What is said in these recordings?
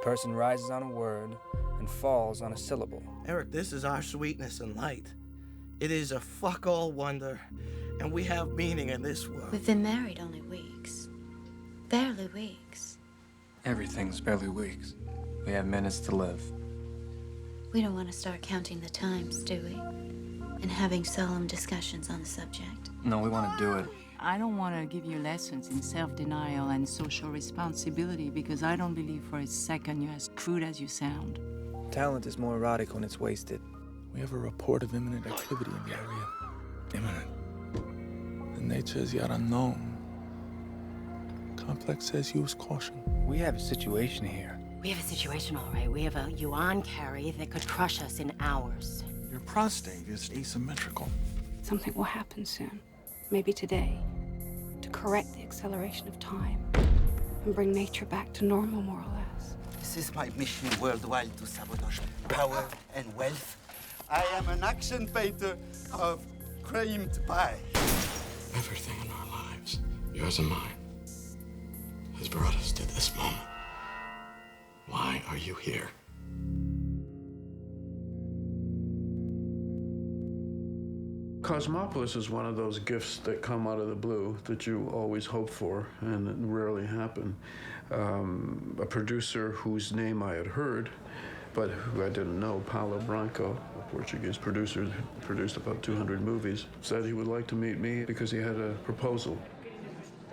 person rises on a word and falls on a syllable. Eric, this is our sweetness and light. It is a fuck-all wonder, and we have meaning in this world. We've been married only weeks. Barely weeks. Everything's barely weeks. We have minutes to live. We don't want to start counting the times, do we? And having solemn discussions on the subject. No, we want to do it. I don't want to give you lessons in self-denial and social responsibility because I don't believe for a second you're as crude as you sound. Talent is more erotic when it's wasted. We have a report of imminent activity in the area. Imminent. The nature is yet unknown. Complex says use caution. We have a situation here. We have a situation, all right. We have a yuan carry that could crush us in hours. Your prostate is asymmetrical. Something will happen soon, maybe today, to correct the acceleration of time and bring nature back to normal, more or less. This is my mission worldwide to sabotage power and wealth. I am an action painter of creamed pie. Everything in our lives, yours and mine, has brought us to this moment. Why are you here? Cosmopolis is one of those gifts that come out of the blue that you always hope for and rarely happen. A producer whose name I had heard, but who I didn't know, Paulo Branco, a Portuguese producer who produced about 200 movies, said he would like to meet me because he had a proposal.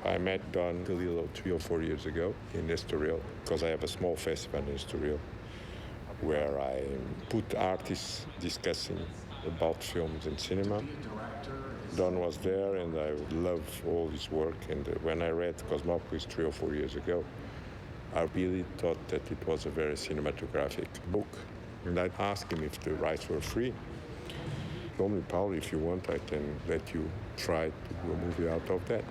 I met Don DeLillo 3 or 4 years ago in Estoril, because I have a small festival in Estoril where I put artists discussing about films and cinema. Don was there, and I love all his work. And when I read Cosmopolis 3 or 4 years ago, I really thought that it was a very cinematographic book. And I asked him if the rights were free. He told me, Paul, if you want, I can let you try to do a movie out of that.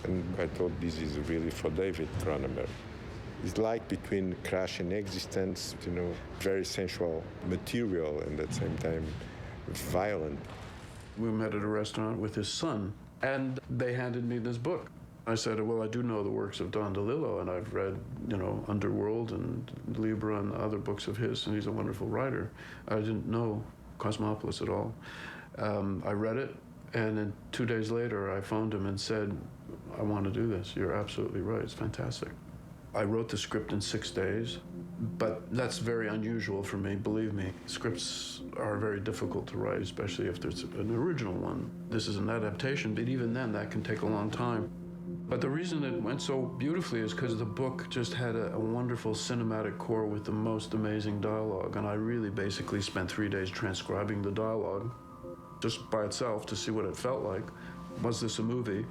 And I thought this is really for David Cronenberg. It's like between Crash and Existence, very sensual material and at the same time violent. We met at a restaurant with his son, and they handed me this book. I said, well, I do know the works of Don DeLillo, and I've read, Underworld and Libra and other books of his, and he's a wonderful writer. I didn't know Cosmopolis at all. I read it, and then 2 days later, I phoned him and said, I want to do this. You're absolutely right. It's fantastic. I wrote the script in 6 days, but that's very unusual for me, believe me. Scripts are very difficult to write, especially if there's an original one. This is an adaptation, but even then, that can take a long time. But the reason it went so beautifully is because the book just had a wonderful cinematic core with the most amazing dialogue, and I really basically spent 3 days transcribing the dialogue just by itself to see what it felt like. Was this a movie?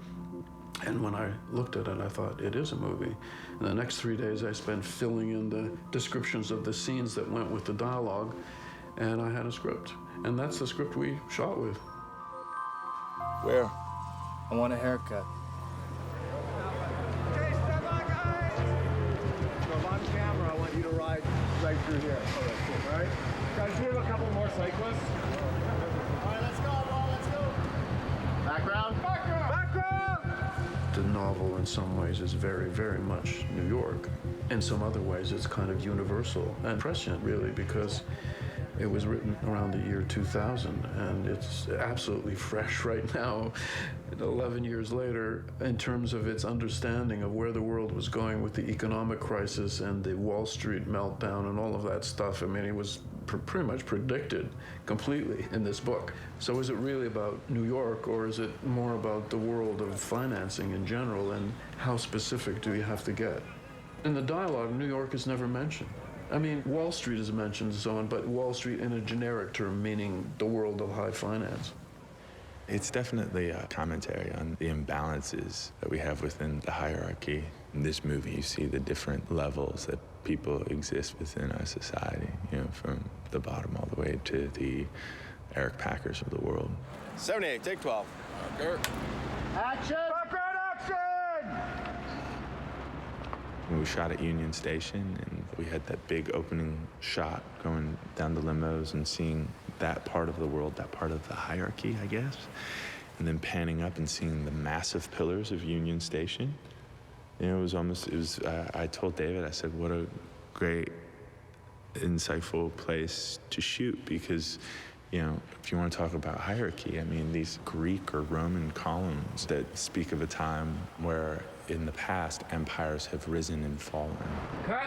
And when I looked at it, I thought, it is a movie. And the next 3 days, I spent filling in the descriptions of the scenes that went with the dialogue, and I had a script. And that's the script we shot with. Where? I want a haircut. Okay, step back, guys! So if I'm camera, I want you to ride right through here. Oh, that's cool. All right? Guys, we have a couple more cyclists. All right, let's go, Paul, let's go. Background. Background! Background! The novel, in some ways, is very, very much New York. In some other ways, it's kind of universal and prescient, really, because it was written around the year 2000, and it's absolutely fresh right now, 11 years later, in terms of its understanding of where the world was going with the economic crisis and the Wall Street meltdown and all of that stuff. I mean, it was pretty much predicted completely in this book. So is it really about New York, or is it more about the world of financing in general, and how specific do you have to get? In the dialogue, New York is never mentioned. I mean, Wall Street is mentioned and so on, but Wall Street in a generic term, meaning the world of high finance. It's definitely a commentary on the imbalances that we have within the hierarchy. In this movie, you see the different levels that people exist within our society, from the bottom all the way to the Eric Packers of the world. 78, take 12. Dirk. Action! Background action! We shot at Union Station, and we had that big opening shot going down the limos and seeing that part of the world, that part of the hierarchy, I guess, and then panning up and seeing the massive pillars of Union Station. I told David, I said, what a great, insightful place to shoot because, you know, if you want to talk about hierarchy, I mean, these Greek or Roman columns that speak of a time where in the past empires have risen and fallen. Cut!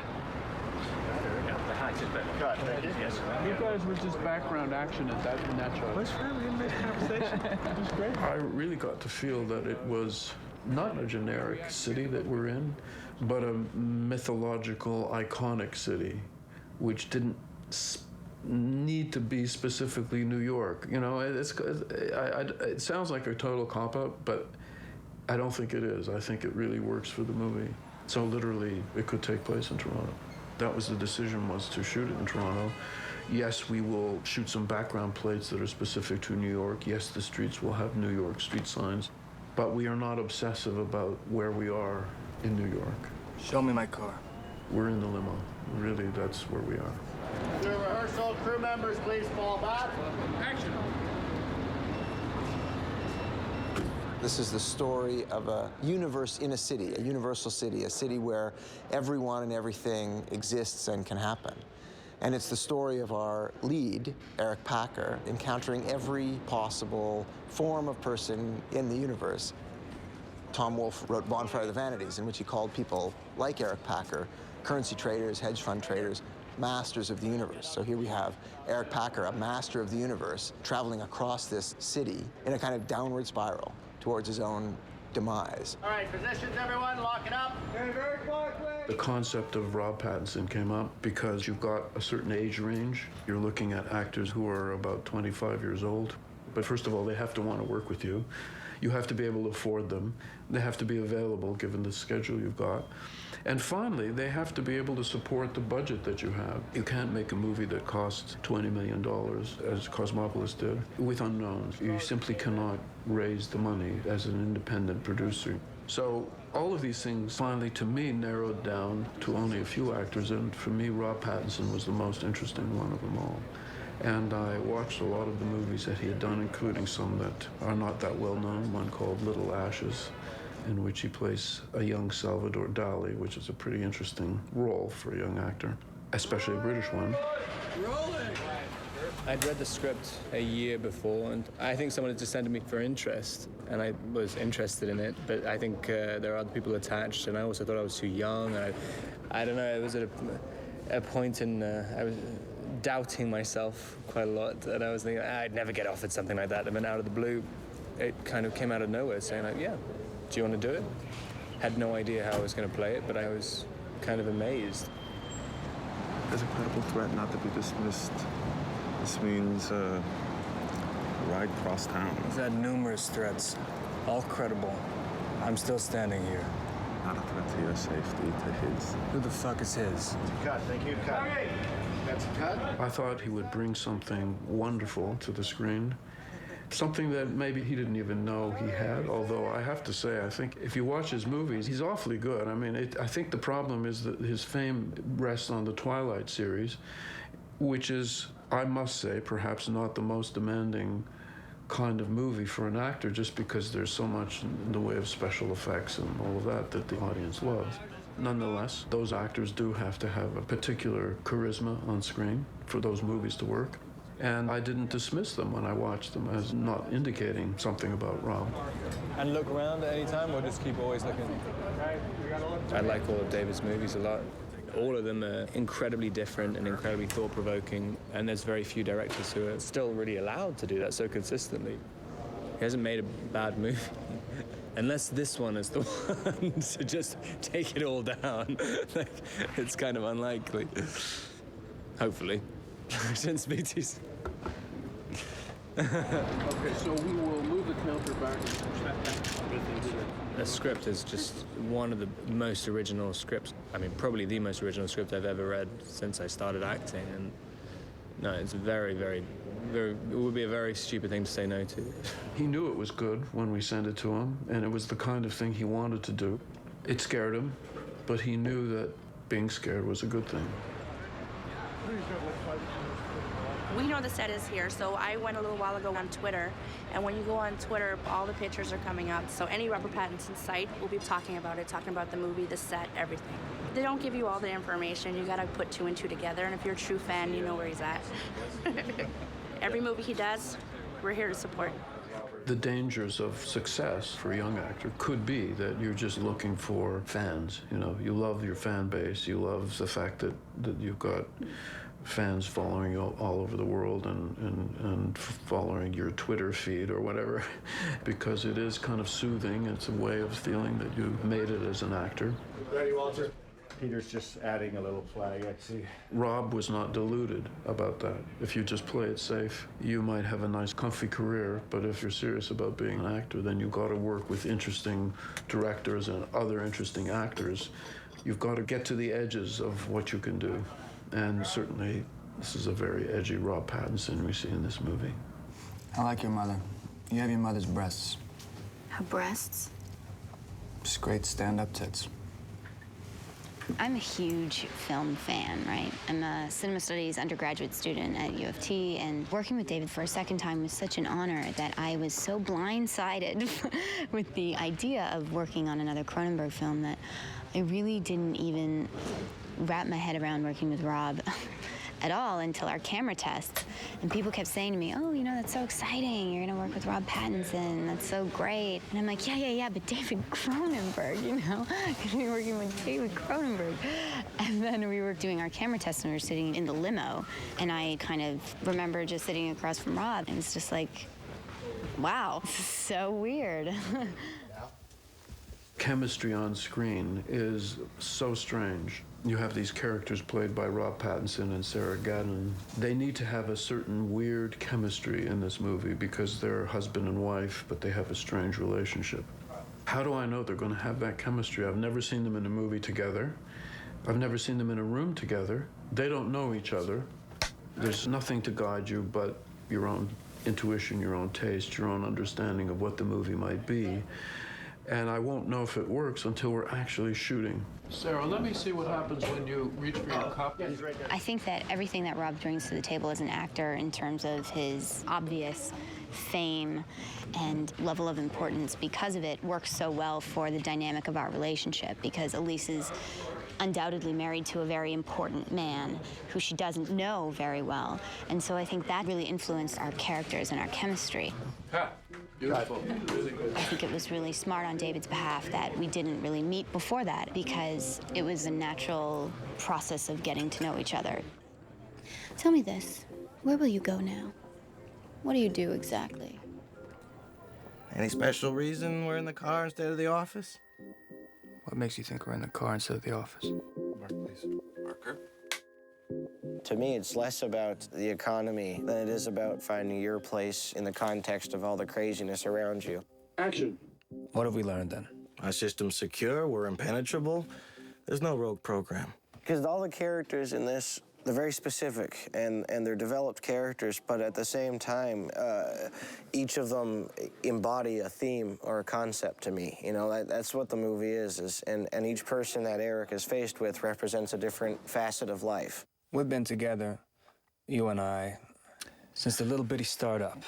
You guys were just background action at that show. What's really in this conversation? It was great. I really got to feel that it was not a generic city that we're in, but a mythological, iconic city, which didn't need to be specifically New York. You know, it sounds like a total cop-out, but I don't think it is. I think it really works for the movie. So literally, it could take place in Toronto. That was the decision, was to shoot it in Toronto. Yes, we will shoot some background plates that are specific to New York. Yes, the streets will have New York street signs. But we are not obsessive about where we are in New York. Show me my car. We're in the limo. Really, that's where we are. Do rehearsal. Crew members, please fall back. Action. This is the story of a universe in a city, a universal city, a city where everyone and everything exists and can happen. And it's the story of our lead, Eric Packer, encountering every possible form of person in the universe. Tom Wolfe wrote Bonfire of the Vanities, in which he called people like Eric Packer currency traders, hedge fund traders, masters of the universe. So here we have Eric Packer, a master of the universe, traveling across this city in a kind of downward spiral towards his own demise. All right, positions, everyone, lock it up. Okay, very quiet, please. The concept of Rob Pattinson came up because you've got a certain age range. You're looking at actors who are about 25 years old. But first of all, they have to want to work with you. You have to be able to afford them. They have to be available given the schedule you've got. And finally, they have to be able to support the budget that you have. You can't make a movie that costs $20 million, as Cosmopolis did, with unknowns. You simply cannot raise the money as an independent producer. So all of these things finally, to me, narrowed down to only a few actors. And for me, Rob Pattinson was the most interesting one of them all. And I watched a lot of the movies that he had done, including some that are not that well known, one called Little Ashes, in which he plays a young Salvador Dali, which is a pretty interesting role for a young actor, especially a British one. Rolling! I'd read the script a year before, and I think someone had just sent me for interest, and I was interested in it, but I think there are other people attached, and I also thought I was too young. I don't know, it was at a point in, I was doubting myself quite a lot, and I was thinking, I'd never get offered something like that, and then out of the blue, it kind of came out of nowhere, saying like, yeah, do you want to do it? Had no idea how I was going to play it, but I was kind of amazed. There's a credible threat not to be dismissed. This means ride cross town. He's had numerous threats, all credible. I'm still standing here. Not a threat to your safety, to his. Who the fuck is his? Cut, thank you, cut. Okay. That's a cut. I thought he would bring something wonderful to the screen. Something that maybe he didn't even know he had, although I have to say, I think if you watch his movies, he's awfully good. I mean, I think the problem is that his fame rests on the Twilight series, which is, I must say, perhaps not the most demanding kind of movie for an actor, just because there's so much in the way of special effects and all of that that the audience loves. Nonetheless, those actors do have to have a particular charisma on screen for those movies to work. And I didn't dismiss them when I watched them as not indicating something about Rob. And look around at any time, or just keep always looking? I like all of David's movies a lot. All of them are incredibly different and incredibly thought-provoking, and there's very few directors who are still really allowed to do that so consistently. He hasn't made a bad movie. Unless this one is the one to just take it all down. Like, it's kind of unlikely. Hopefully. I shouldn't speak to you. Okay, so we will move the counter back. The script is just one of the most original scripts. I mean, probably the most original script I've ever read since I started acting. And no, it's very, very, very, it would be a very stupid thing to say no to. He knew it was good when we sent it to him, and it was the kind of thing he wanted to do. It scared him, but he knew that being scared was a good thing. We know the set is here, so I went a little while ago on Twitter, and when you go on Twitter, all the pictures are coming up. So any Robert Pattinson site will be talking about it, talking about the movie, the set, everything. They don't give you all the information. You gotta put 2 and 2 together, and if you're a true fan, you know where he's at. Every movie he does, we're here to support. The dangers of success for a young actor could be that you're just looking for fans. You know, you love your fan base. You love the fact that you've got fans following you all over the world and following your Twitter feed or whatever, because it is kind of soothing. It's a way of feeling that you made it as an actor. Ready, Walter? Peter's just adding a little flag, I see. Rob was not deluded about that. If you just play it safe, you might have a nice, comfy career, but if you're serious about being an actor, then you've got to work with interesting directors and other interesting actors. You've got to get to the edges of what you can do. And certainly, this is a very edgy Rob Pattinson we see in this movie. I like your mother. You have your mother's breasts. Her breasts? Just great stand-up tits. I'm a huge film fan, right? I'm a cinema studies undergraduate student at U of T, and working with David for a second time was such an honor that I was so blindsided with the idea of working on another Cronenberg film that I really didn't even wrap my head around working with Rob at all until our camera tests. And people kept saying to me, oh, you know, that's so exciting. You're gonna work with Rob Pattinson. That's so great. And I'm like, yeah, but David Cronenberg, you know? Gonna be working with David Cronenberg. And then we were doing our camera tests and we were sitting in the limo. And I kind of remember just sitting across from Rob. And it was just like, wow, this is so weird. Chemistry on screen is so strange. You have these characters played by Rob Pattinson and Sarah Gadon. They need to have a certain weird chemistry in this movie because they're husband and wife, but they have a strange relationship. How do I know they're going to have that chemistry? I've never seen them in a movie together. I've never seen them in a room together. They don't know each other. There's nothing to guide you but your own intuition, your own taste, your own understanding of what the movie might be. And I won't know if it works until we're actually shooting. Sarah, let me see what happens when you reach for your cup. I think that everything that Rob brings to the table as an actor in terms of his obvious fame and level of importance because of it works so well for the dynamic of our relationship, because Elise is undoubtedly married to a very important man who she doesn't know very well. And so I think that really influenced our characters and our chemistry. Beautiful. I think it was really smart on David's behalf that we didn't really meet before that, because it was a natural process of getting to know each other. Tell me this. Where will you go now? What do you do exactly? Any special reason we're in the car instead of the office? What makes you think we're in the car instead of the office? Mark, please. Marker. To me, it's less about the economy than it is about finding your place in the context of all the craziness around you. Action. What have we learned then? Our system's secure, we're impenetrable. There's no rogue program. Because all the characters in this, they're very specific, and they're developed characters, but at the same time, each of them embody a theme or a concept to me. You know, that's what the movie is and each person that Eric is faced with represents a different facet of life. We've been together, you and I, since the little bitty startup.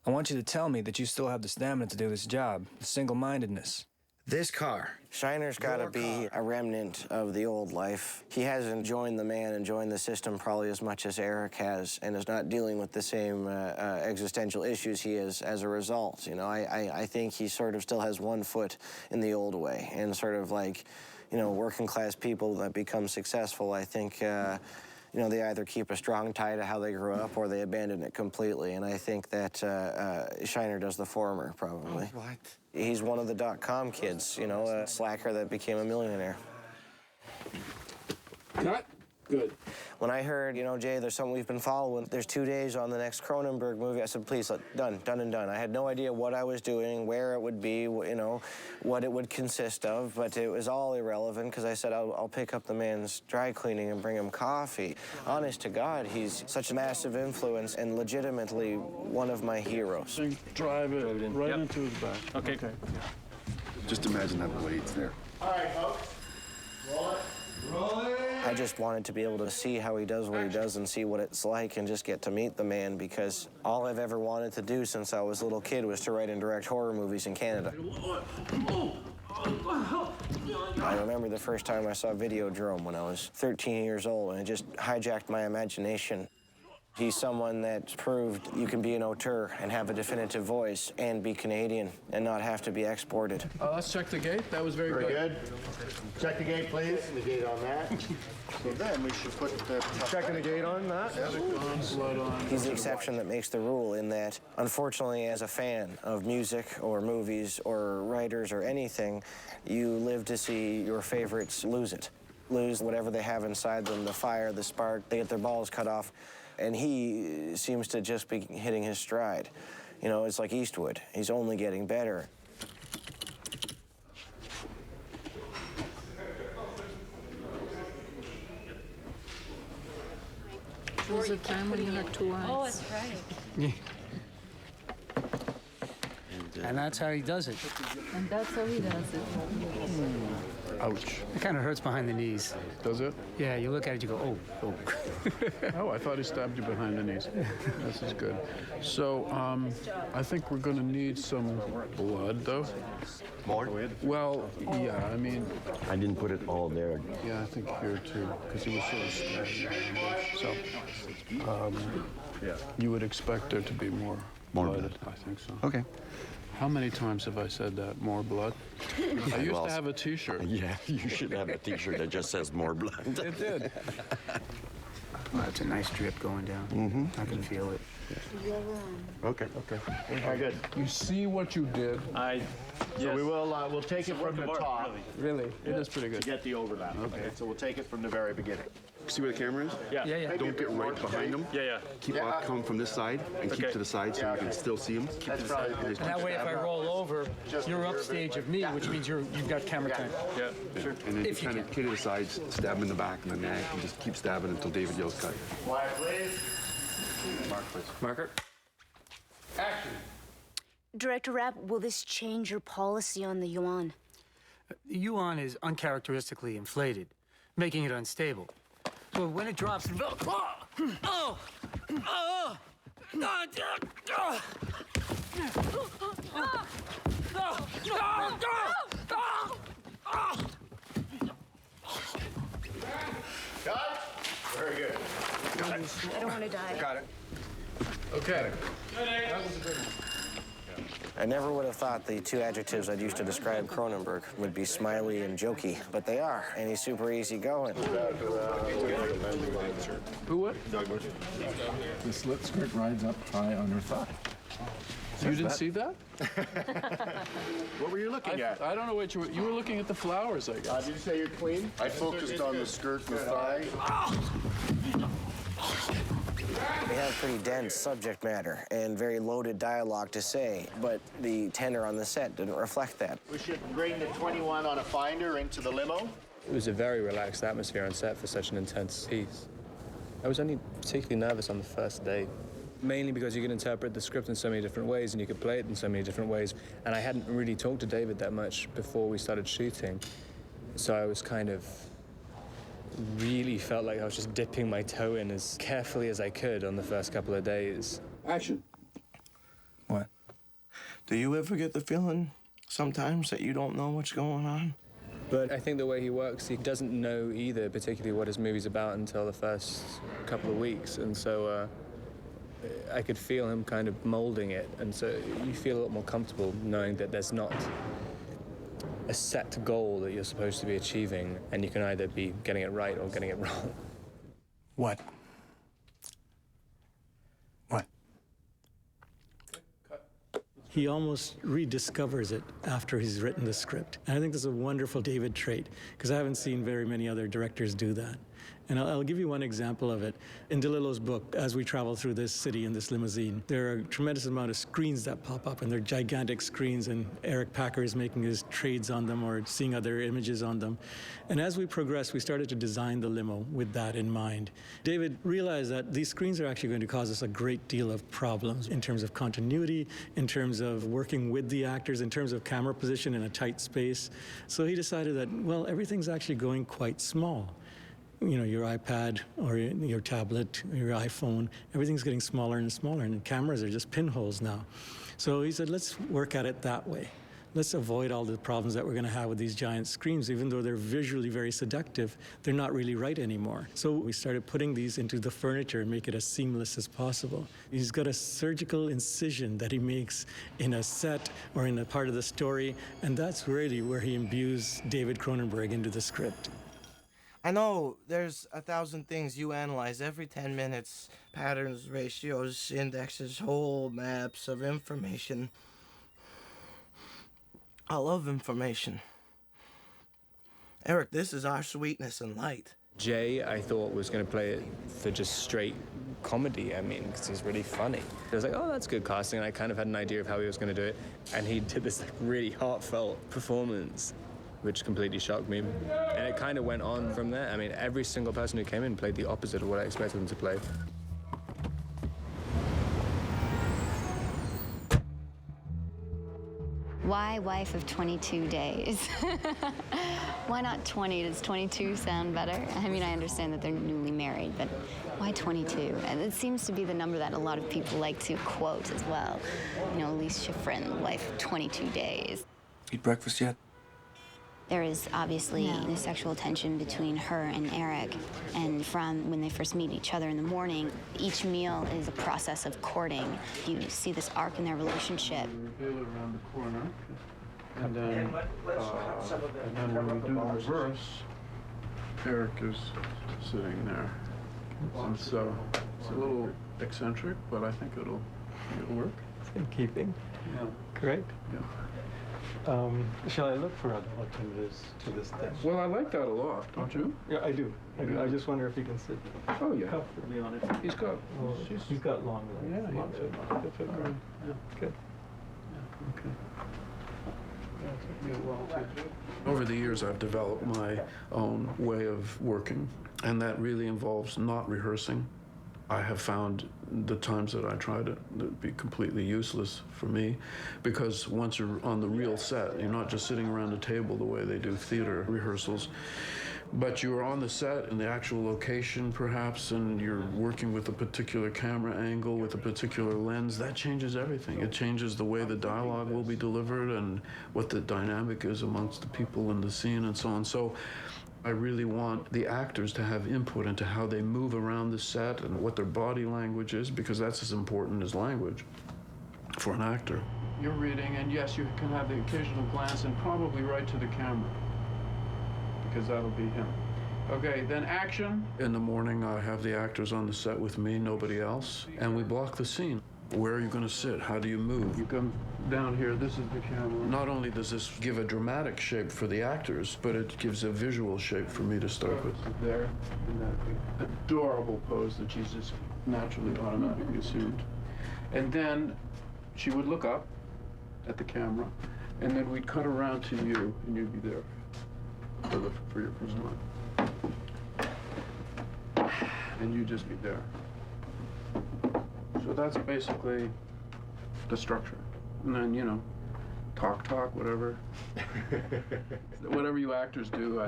I want you to tell me that you still have the stamina to do this job, the single-mindedness. This car. Shiner's got to be a remnant of the old life. He hasn't joined the man and joined the system probably as much as Eric has, and is not dealing with the same existential issues he is as a result. You know, I think he sort of still has one foot in the old way, and sort of like, you know, working class people that become successful, I think, you know, they either keep a strong tie to how they grew up or they abandon it completely. And I think that Shiner does the former, probably. All right. He's one of the .com kids, you know, a slacker that became a millionaire. Cut. Good. When I heard, you know, Jay, there's something we've been following, there's 2 days on the next Cronenberg movie, I said, please, done and done. I had no idea what I was doing, where it would be, you know, what it would consist of, but it was all irrelevant because I said, I'll pick up the man's dry cleaning and bring him coffee. Honest to God, he's such a massive influence and legitimately one of my heroes. Drive it right into his back. Okay. Just imagine that blade's there. All right, folks. Roll it. Roll it. I just wanted to be able to see how he does what he does and see what it's like and just get to meet the man, because all I've ever wanted to do since I was a little kid was to write and direct horror movies in Canada. I remember the first time I saw Videodrome when I was 13 years old, and it just hijacked my imagination. He's someone that proved you can be an auteur and have a definitive voice and be Canadian and not have to be exported. Let's check the gate. That was very good. Check the gate, please. The gate on that. So then we should put the... Checking the gate on that. He's the exception that makes the rule in that, unfortunately, as a fan of music or movies or writers or anything, you live to see your favorites lose it. Lose whatever they have inside them, the fire, the spark, they get their balls cut off. And he seems to just be hitting his stride. You know, it's like Eastwood. He's only getting better. There was a time when you had two eyes. Oh, that's right. And that's how he does it. And that's how he does it. Ouch. It kind of hurts behind the knees. Does it? Yeah, you look at it, you go, oh. Oh, I thought he stabbed you behind the knees. This is good. So, I think we're going to need some blood, though. More? Well, yeah, I mean... I didn't put it all there. Yeah, I think here, too, because he was sort of stabbed. So, you would expect there to be more blood. I think so. Okay. How many times have I said that? More blood? I used to have a T-shirt. Yeah, you should have a T-shirt that just says more blood. It did. Well, it's a nice drip going down. Mm-hmm. I can feel it. Okay. Very good. You see what you did? So we will, we'll take it from the top. Really? It is pretty good. To get the overlap. Okay. So we'll take it from the very beginning. See where the camera is? Yeah. Don't get right behind them. Yeah. Keep coming from this side and keep to the side so you can still see them. Keep to the side. And that way, if I roll over, you're upstage of me, which means you've got camera time. Yeah, sure. And then If you kind of can. kick to the sides, stab him in the back and the neck, and just keep stabbing until David yells cut. Quiet, please. Mark, please. Marker. Action. Director Rapp, will this change your policy on the yuan? The yuan is uncharacteristically inflated, making it unstable. So when it drops... Cut. Very good. I don't want to die. Got it. Okay. That was a good one. I never would have thought the two adjectives I'd used to describe Cronenberg would be smiley and jokey, but they are, and he's super easygoing. Who what? The slit skirt rides up high on her thigh. You didn't see that? What were you looking at? I don't know what you were looking at the flowers, I guess. Did you say you're clean? I focused on the skirt and the thigh. They have pretty dense subject matter and very loaded dialogue to say, but the tenor on the set didn't reflect that. We should bring the 21 on a finder into the limo. It was a very relaxed atmosphere on set for such an intense piece. I was only particularly nervous on the first day, mainly because you can interpret the script in so many different ways and you could play it in so many different ways. And I hadn't really talked to David that much before we started shooting. So I was kind of really felt like I was just dipping my toe in as carefully as I could on the first couple of days. Action. What? Do you ever get the feeling sometimes that you don't know what's going on? But I think the way he works, he doesn't know either particularly what his movie's about until the first couple of weeks. And so I could feel him kind of molding it. And so you feel a lot more comfortable knowing that there's not a set goal that you're supposed to be achieving, and you can either be getting it right or getting it wrong. What? What? He almost rediscovers it after he's written the script. And I think this is a wonderful David trait, because I haven't seen very many other directors do that. And I'll give you one example of it. In DeLillo's book, as we travel through this city in this limousine, there are a tremendous amount of screens that pop up, and they're gigantic screens, and Eric Packer is making his trades on them or seeing other images on them. And as we progressed, we started to design the limo with that in mind. David realized that these screens are actually going to cause us a great deal of problems in terms of continuity, in terms of working with the actors, in terms of camera position in a tight space. So he decided that, well, everything's actually going quite small. You know, your iPad or your tablet or your iPhone, everything's getting smaller and smaller, and the cameras are just pinholes now. So he said, let's work at it that way. let's avoid all the problems that we're going to have with these giant screens. Even though they're visually very seductive, they're not really right anymore. So we started putting these into the furniture and make it as seamless as possible. He's got a surgical incision that he makes in a set or in a part of the story, and that's really where he imbues David Cronenberg into the script. I know there's 1,000 things you analyze every 10 minutes. Patterns, ratios, indexes, whole maps of information. I love information. Eric, this is our sweetness and light. Jay, I thought, was going to play it for just straight comedy, I mean, because he's really funny. I was like, oh, that's good casting, and I kind of had an idea of how he was going to do it, and he did this like really heartfelt performance, which completely shocked me. And it kind of went on from there. I mean, every single person who came in played the opposite of what I expected them to play. Why wife of 22 days? Why not 20? Does 22 sound better? I mean, I understand that they're newly married, but why 22? And it seems to be the number that a lot of people like to quote as well. You know, Elise Schifrin, wife of 22 days. Eat breakfast yet? There is obviously the sexual tension between her and Eric, and from when they first meet each other in the morning, each meal is a process of courting. You see this arc in their relationship. Reveal it around the corner, and then when we do the reverse, Eric is sitting there. And so it's a little eccentric, but I think it'll work. It's in keeping. Yeah. Correct? Yeah. Shall I look for other alternatives to this thing? Well, I like that a lot, don't you? Yeah, I do. I just wonder if he can sit Oh, yeah. comfortably on it. He's got. He's got long legs. Yeah, he'll fit great. Yeah. Good. Yeah, okay. Yeah, it took me a while to. Over the years, I've developed my own way of working, and that really involves not rehearsing. I have found the times that I try to be completely useless for me, because once you're on the real set, you're not just sitting around a table the way they do theater rehearsals, but you're on the set in the actual location perhaps, and you're working with a particular camera angle, with a particular lens. That changes everything. It changes the way the dialogue will be delivered and what the dynamic is amongst the people in the scene and so on. So I really want the actors to have input into how they move around the set and what their body language is, because that's as important as language for an actor. You're reading, and yes, you can have the occasional glance, and probably right to the camera, because that'll be him. Okay, then action. In the morning, I have the actors on the set with me, nobody else, and we block the scene. Where are you going to sit? How do you move? You come down here, this is the camera. Not only does this give a dramatic shape for the actors, but it gives a visual shape for me to start with. There, in that adorable pose that she's just naturally, automatically assumed. And then she would look up at the camera, and then we'd cut around to you, and you'd be there for your first line. And you'd just be there. So that's basically the structure. And then, you know, talk, whatever. Whatever you actors do,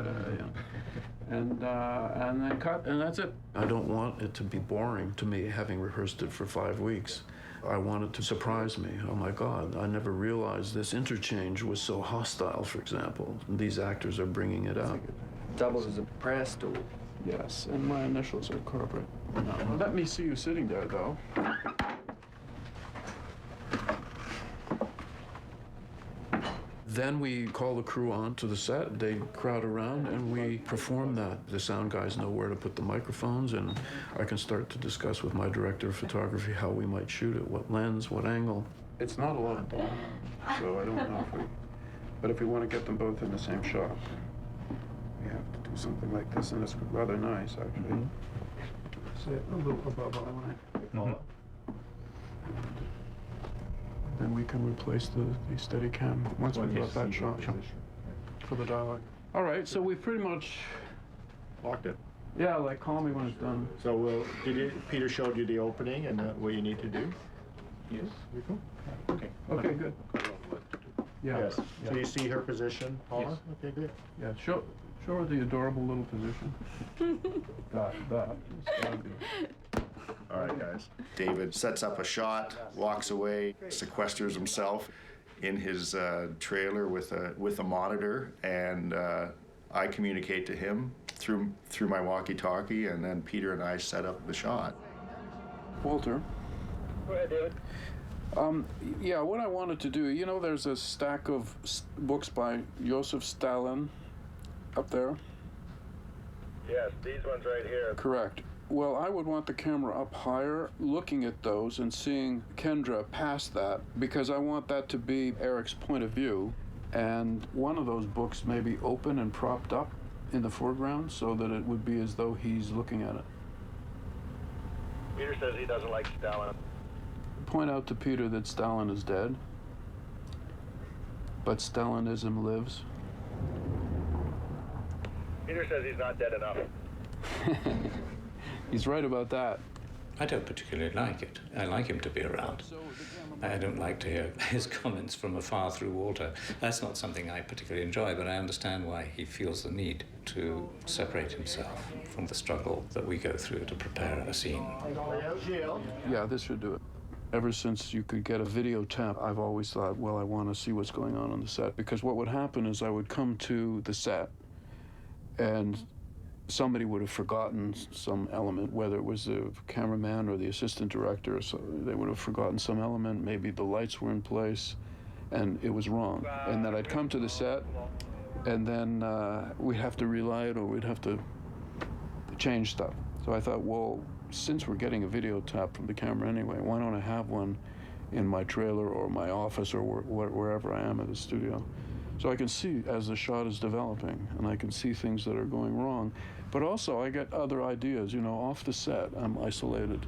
and then cut, and that's it. I don't want it to be boring to me, having rehearsed it for 5 weeks. I want it to surprise me. Oh my God, I never realized this interchange was so hostile, for example. These actors are bringing it up. Doubles as a press tool. Yes, and my initials are corporate. No. Let me see you sitting there, though. Then we call the crew on to the set. They crowd around, and we perform that. The sound guys know where to put the microphones, and I can start to discuss with my director of photography how we might shoot it, what lens, what angle. It's not a lot of time, so I don't know if we... But if we want to get them both in the same shot, we have to do something like this, and it's rather nice, actually. Sit a little above our line. Then we can replace the steady cam once we've got that shot for the dialogue. All right, so we've pretty much locked it. Yeah, like call me when it's done. So Peter showed you the opening and what you need to do? Yes. Okay. Okay, good. Yeah. Yes. Yeah. So you see her position, Paula? Yes. Okay, good. Yeah, show her the adorable little position. that. All right, guys. David sets up a shot, walks away, sequesters himself. in his trailer with a monitor, and I communicate to him through my walkie-talkie, and then Peter and I set up the shot. Walter. Go ahead, David. Yeah, what I wanted to do, you know, there's a stack of books by Joseph Stalin up there. Yes, these ones right here. Correct. Well, I would want the camera up higher, looking at those and seeing Kendra past that, because I want that to be Eric's point of view. And one of those books may be open and propped up in the foreground so that it would be as though he's looking at it. Peter says he doesn't like Stalin. Point out to Peter that Stalin is dead, but Stalinism lives. Peter says he's not dead enough. He's right about that. I don't particularly like it. I like him to be around. I don't like to hear his comments from afar through Walter. That's not something I particularly enjoy, but I understand why he feels the need to separate himself from the struggle that we go through to prepare a scene. Yeah, this should do it. Ever since you could get a video tap, I've always thought, well, I want to see what's going on the set. Because what would happen is I would come to the set and somebody would have forgotten some element, whether it was the cameraman or the assistant director. So they would have forgotten some element. Maybe the lights were in place and it was wrong. And then I'd come to the set and then we'd have to rely it or we'd have to change stuff. So I thought, well, since we're getting a video tap from the camera anyway, why don't I have one in my trailer or my office or wherever I am at the studio? So I can see as the shot is developing and I can see things that are going wrong. But also I get other ideas, you know, off the set, I'm isolated.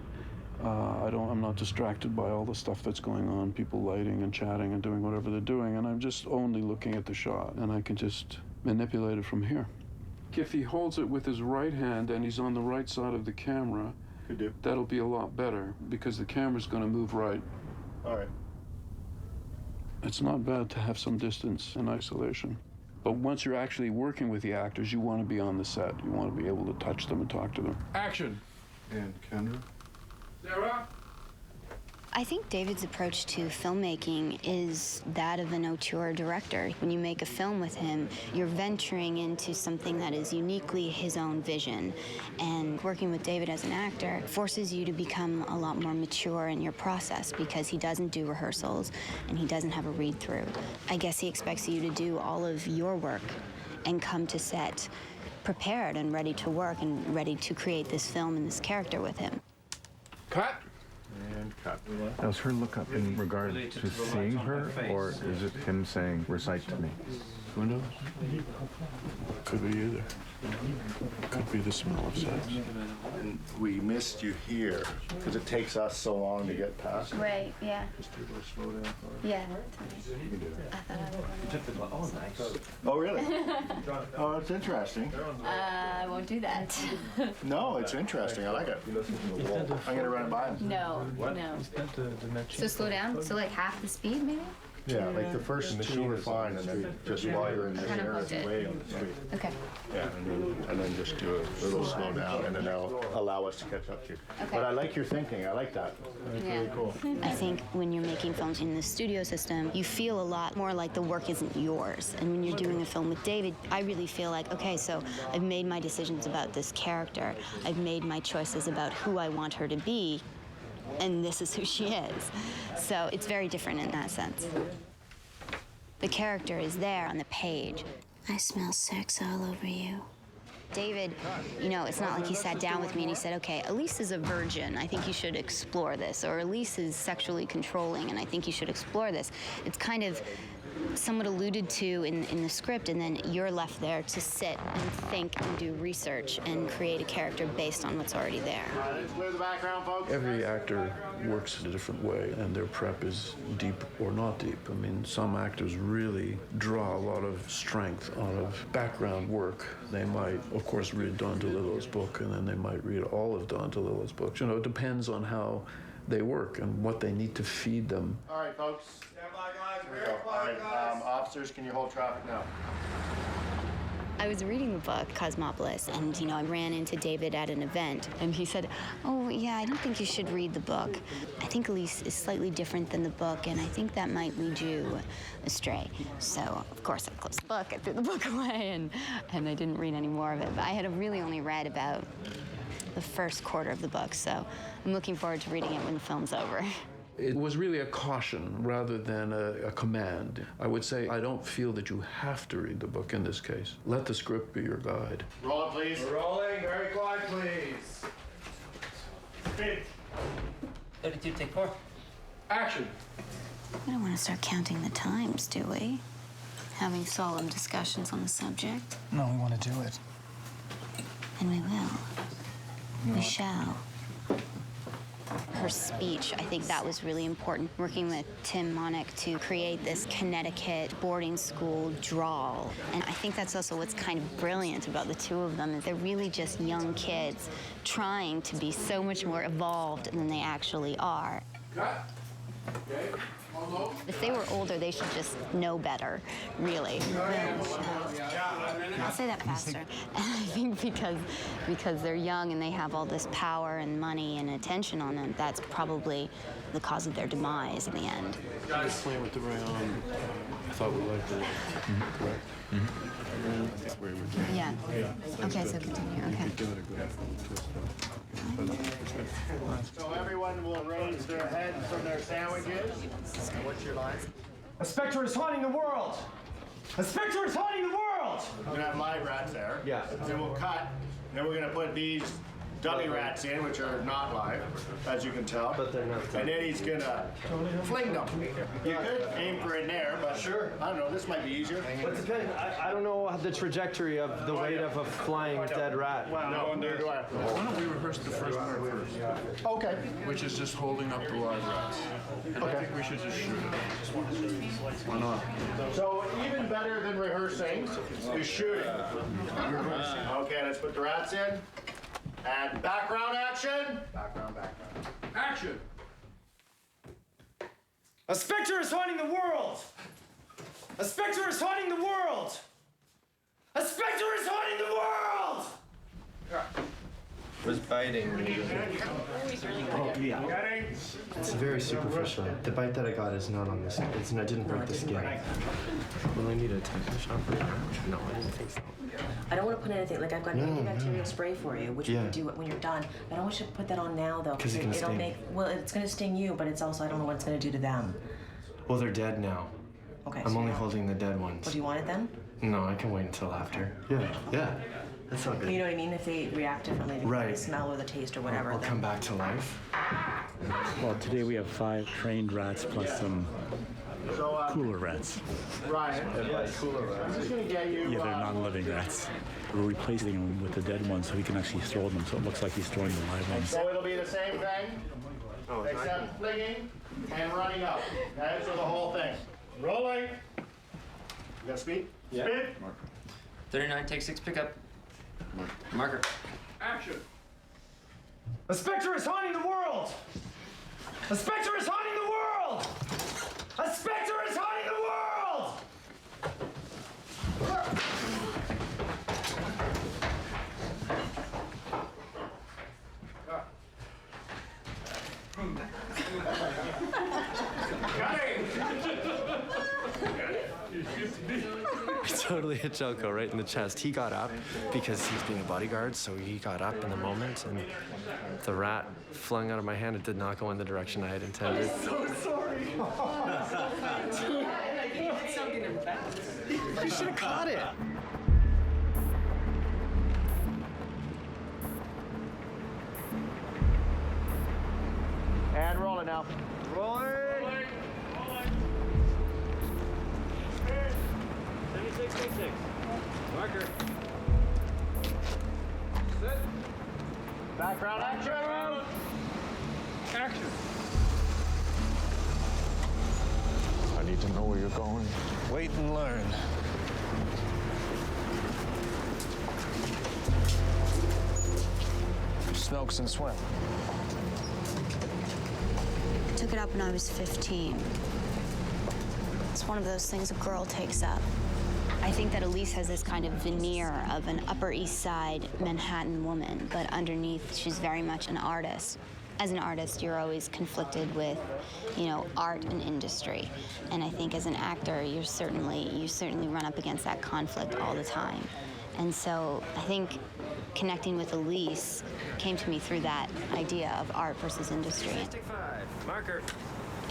I'm not distracted by all the stuff that's going on, people lighting and chatting and doing whatever they're doing, and I'm just only looking at the shot and I can just manipulate it from here. If he holds it with his right hand and he's on the right side of the camera, that'll be a lot better because the camera's going to move right. All right. It's not bad to have some distance and isolation. But once you're actually working with the actors, you want to be on the set. You want to be able to touch them and talk to them. Action! And Kendra? Sarah? I think David's approach to filmmaking is that of an auteur director. When you make a film with him, you're venturing into something that is uniquely his own vision. And working with David as an actor forces you to become a lot more mature in your process because he doesn't do rehearsals and he doesn't have a read-through. I guess he expects you to do all of your work and come to set prepared and ready to work and ready to create this film and this character with him. Cut! And cut. Now, is her look up in regard to seeing her, or is it him saying, recite to me? Who knows? Could be either. Could be the smell of sex. And we missed you here because it takes us so long to get past it. Right, yeah. Just do a little slow down for us. Yeah. You can do it. I thought I would. Oh, nice. Oh, really? Oh, that's interesting. I won't do that. No, it's interesting. I like it. I'm gonna run it by him. No, no. So slow down? So like half the speed, maybe? Yeah, like the first two are fine, and then just while you're in this Kind of area, hooked it. way on the street. Okay. Yeah, and then just do a little slow down, and then that'll allow us to catch up to you. Okay. But I like your thinking. I like that. That's really cool. I think when you're making films in the studio system, you feel a lot more like the work isn't yours. And when you're doing a film with David, I really feel like, okay, so I've made my decisions about this character. I've made my choices about who I want her to be, and this is who she is. So it's very different in that sense. The character is there on the page. I smell sex all over you. David, you know, it's not like he sat down with me and he said, okay, Elise is a virgin. I think you should explore this. Or Elise is sexually controlling and I think you should explore this. It's kind of somewhat alluded to in the script, and then you're left there to sit and think and do research and create a character based on what's already there. Let's clear the background, folks. Every actor works in a different way, and their prep is deep or not deep. I mean, some actors really draw a lot of strength out of background work. They might, of course, read Don DeLillo's book, and then they might read all of Don DeLillo's books. You know, it depends on how they work and what they need to feed them. All right, folks. Stand by, guys. All right, officers, can you hold traffic now? I was reading the book, Cosmopolis, and, I ran into David at an event, and he said, oh, yeah, I don't think you should read the book. I think Elise is slightly different than the book, and I think that might lead you astray. So, of course, I closed the book, I threw the book away, and I didn't read any more of it. But I had really only read about the first quarter of the book, so I'm looking forward to reading it when the film's over. It was really a caution rather than a command. I would say, I don't feel that you have to read the book in this case. Let the script be your guide. Roll it, please. We're rolling. Very quiet, please. Speed. 32, take 4. Action. We don't want to start counting the times, do we? Having solemn discussions on the subject. No, we want to do it. And we will. We shall. Her speech, I think that was really important. Working with Tim Monick to create this Connecticut boarding school drawl. And I think that's also what's kind of brilliant about the two of them, is they're really just young kids trying to be so much more evolved than they actually are. Cut. Okay. If they were older, they should just know better, really. I'll say that faster. And I think because they're young and they have all this power and money and attention on them, that's probably the cause of their demise in the end. Just playing with the rayon. I thought we liked it. Correct? That's where we were doing. Yeah. Okay, so continue. Okay. Give it a good twist. So everyone will raise their heads from their sandwiches. What's your line? A specter is haunting the world! A specter is haunting the world! We're gonna have live rats there. Yeah. Then we'll cut. Then we're gonna put these dummy rats in, which are not live, as you can tell. But they're not. And then he's gonna fling them. You could aim for in there, but sure. I don't know. This might be easier. What's the thing? I don't know the trajectory of the weight of a flying dead rat. No, neither do I. Why don't we rehearse the first part first? Okay. Which is just holding up the live rats. And I think we should just shoot it. Why not? So even better than rehearsing is shooting. Okay, let's put the rats in. And background action. Background. Action! A specter is haunting the world! A specter is haunting the world! A specter is haunting the world! Was biting. Oh, yeah. It's very superficial. The bite that I got is not on this. I didn't break the skin. Will I need a tetanus shot for that? No, I didn't think so. I don't want to put anything, like I've got antibacterial spray for you, which you can do it when you're done. I don't want you to put that on now, though. Because it'll sting. Well, it's going to sting you, but it's also, I don't know what it's going to do to them. Well, they're dead now. Okay. I'm only holding the dead ones. Well, do you want it then? No, I can wait until after. Yeah. That's all good. You know what I mean? If they react differently to the smell or the taste or whatever. I'll come back to life. Well, today we have 5 trained rats plus some cooler rats. Ryan. Cooler rats. I'm just gonna get you. Yeah, they're non-living rats. We're replacing them with the dead ones so he can actually throw them, so it looks like he's throwing the live ones. So it'll be the same thing, except flinging and running up. Okay, so the whole thing. Rolling. You got speed? Yeah. Speed. 39, take 6, pick up. Marker. Action. A specter is haunting the world! A specter is haunting the world! A specter is haunting the world! Totally hit Jelko right in the chest. He got up because he's being a bodyguard, so he got up in the moment, and the rat flung out of my hand. It did not go in the direction I had intended. I'm so sorry. You should have caught it. And rolling now. Rolling. 76. Marker. Sit. Background action. Action. I need to know where you're going. Wait and learn. Snokes and swim. I took it up when I was 15. It's one of those things a girl takes up. I think that Elise has this kind of veneer of an Upper East Side Manhattan woman, but underneath, she's very much an artist. As an artist, you're always conflicted with, you know, art and industry. And I think as an actor, you certainly run up against that conflict all the time. And so I think connecting with Elise came to me through that idea of art versus industry. Marker.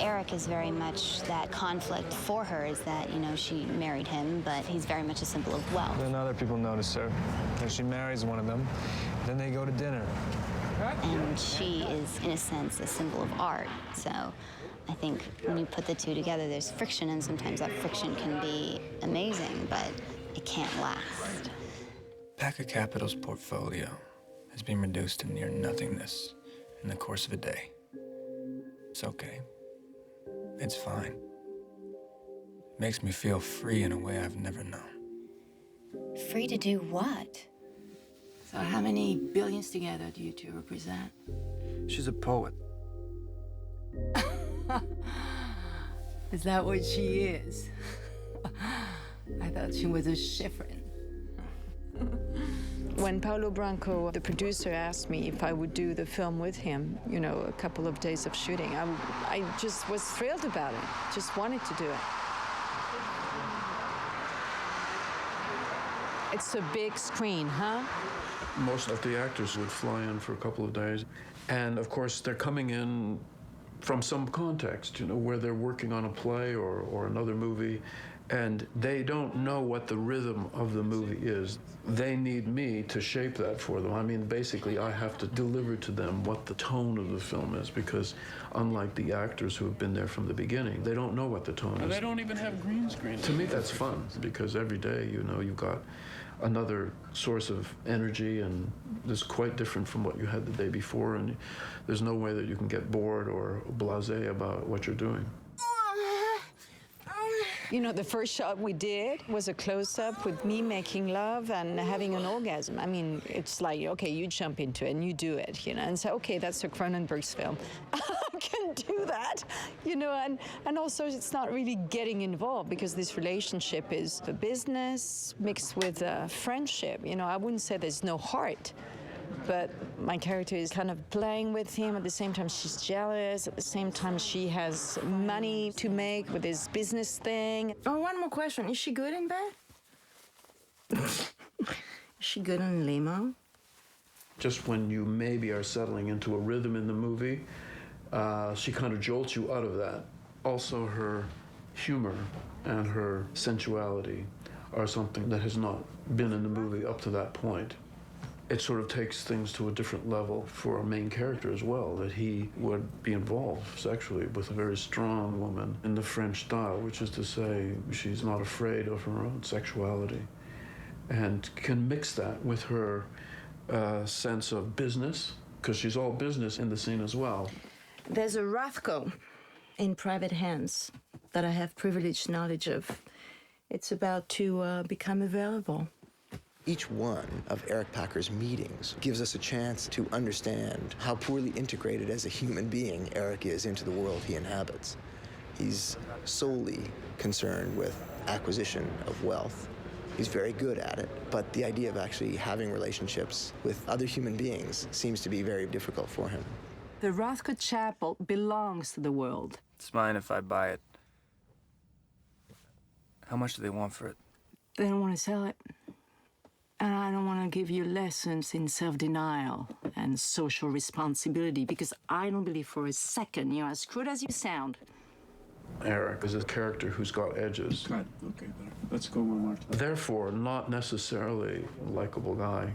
Eric is very much that conflict for her is that, you know, she married him, but he's very much a symbol of wealth. Then other people notice her. Then she marries one of them. Then they go to dinner. And she is, in a sense, a symbol of art. So I think when you put the two together, there's friction, and sometimes that friction can be amazing, but it can't last. Packer Capital's portfolio has been reduced to near nothingness in the course of a day. It's okay. It's fine. It makes me feel free in a way I've never known. Free to do what? So how many billions together do you two represent? She's a poet. Is that what she is? I thought she was a Schifrin. When Paulo Branco, the producer, asked me if I would do the film with him, you know, a couple of days of shooting, I just was thrilled about it, just wanted to do it. It's a big screen, huh? Most of the actors would fly in for a couple of days. And of course, they're coming in from some context, you know, where they're working on a play or another movie, and they don't know what the rhythm of the movie is. They need me to shape that for them. I mean, basically, I have to deliver to them what the tone of the film is, because unlike the actors who have been there from the beginning, they don't know what the tone is. They don't even have green screen. To me, that's fun, because every day, you know, you've got another source of energy, and it's quite different from what you had the day before, and there's no way that you can get bored or blasé about what you're doing. You know, the first shot we did was a close-up with me making love and having an orgasm. I mean, it's like, okay, you jump into it and you do it, you know, and say, okay, that's a Cronenberg's film. I can do that, you know, and also it's not really getting involved, because this relationship is a business mixed with a friendship. You know, I wouldn't say there's no heart, but my character is kind of playing with him. At the same time, she's jealous. At the same time, she has money to make with his business thing. Oh, one more question. Is she good in bed? Is she good in limo? Just when you maybe are settling into a rhythm in the movie, she kind of jolts you out of that. Also, her humor and her sensuality are something that has not been in the movie up to that point. It sort of takes things to a different level for our main character as well, that he would be involved sexually with a very strong woman in the French style, which is to say she's not afraid of her own sexuality, and can mix that with her sense of business, because she's all business in the scene as well. There's a Rothko in Private Hands that I have privileged knowledge of. It's about to become available. Each one of Eric Packer's meetings gives us a chance to understand how poorly integrated as a human being Eric is into the world he inhabits. He's solely concerned with acquisition of wealth. He's very good at it, but the idea of actually having relationships with other human beings seems to be very difficult for him. The Rothko Chapel belongs to the world. It's mine if I buy it. How much do they want for it? They don't want to sell it. And I don't want to give you lessons in self-denial and social responsibility, because I don't believe for a second you're as crude as you sound. Eric is a character who's got edges. Right. Okay, let's go one more time. Therefore, not necessarily a likable guy.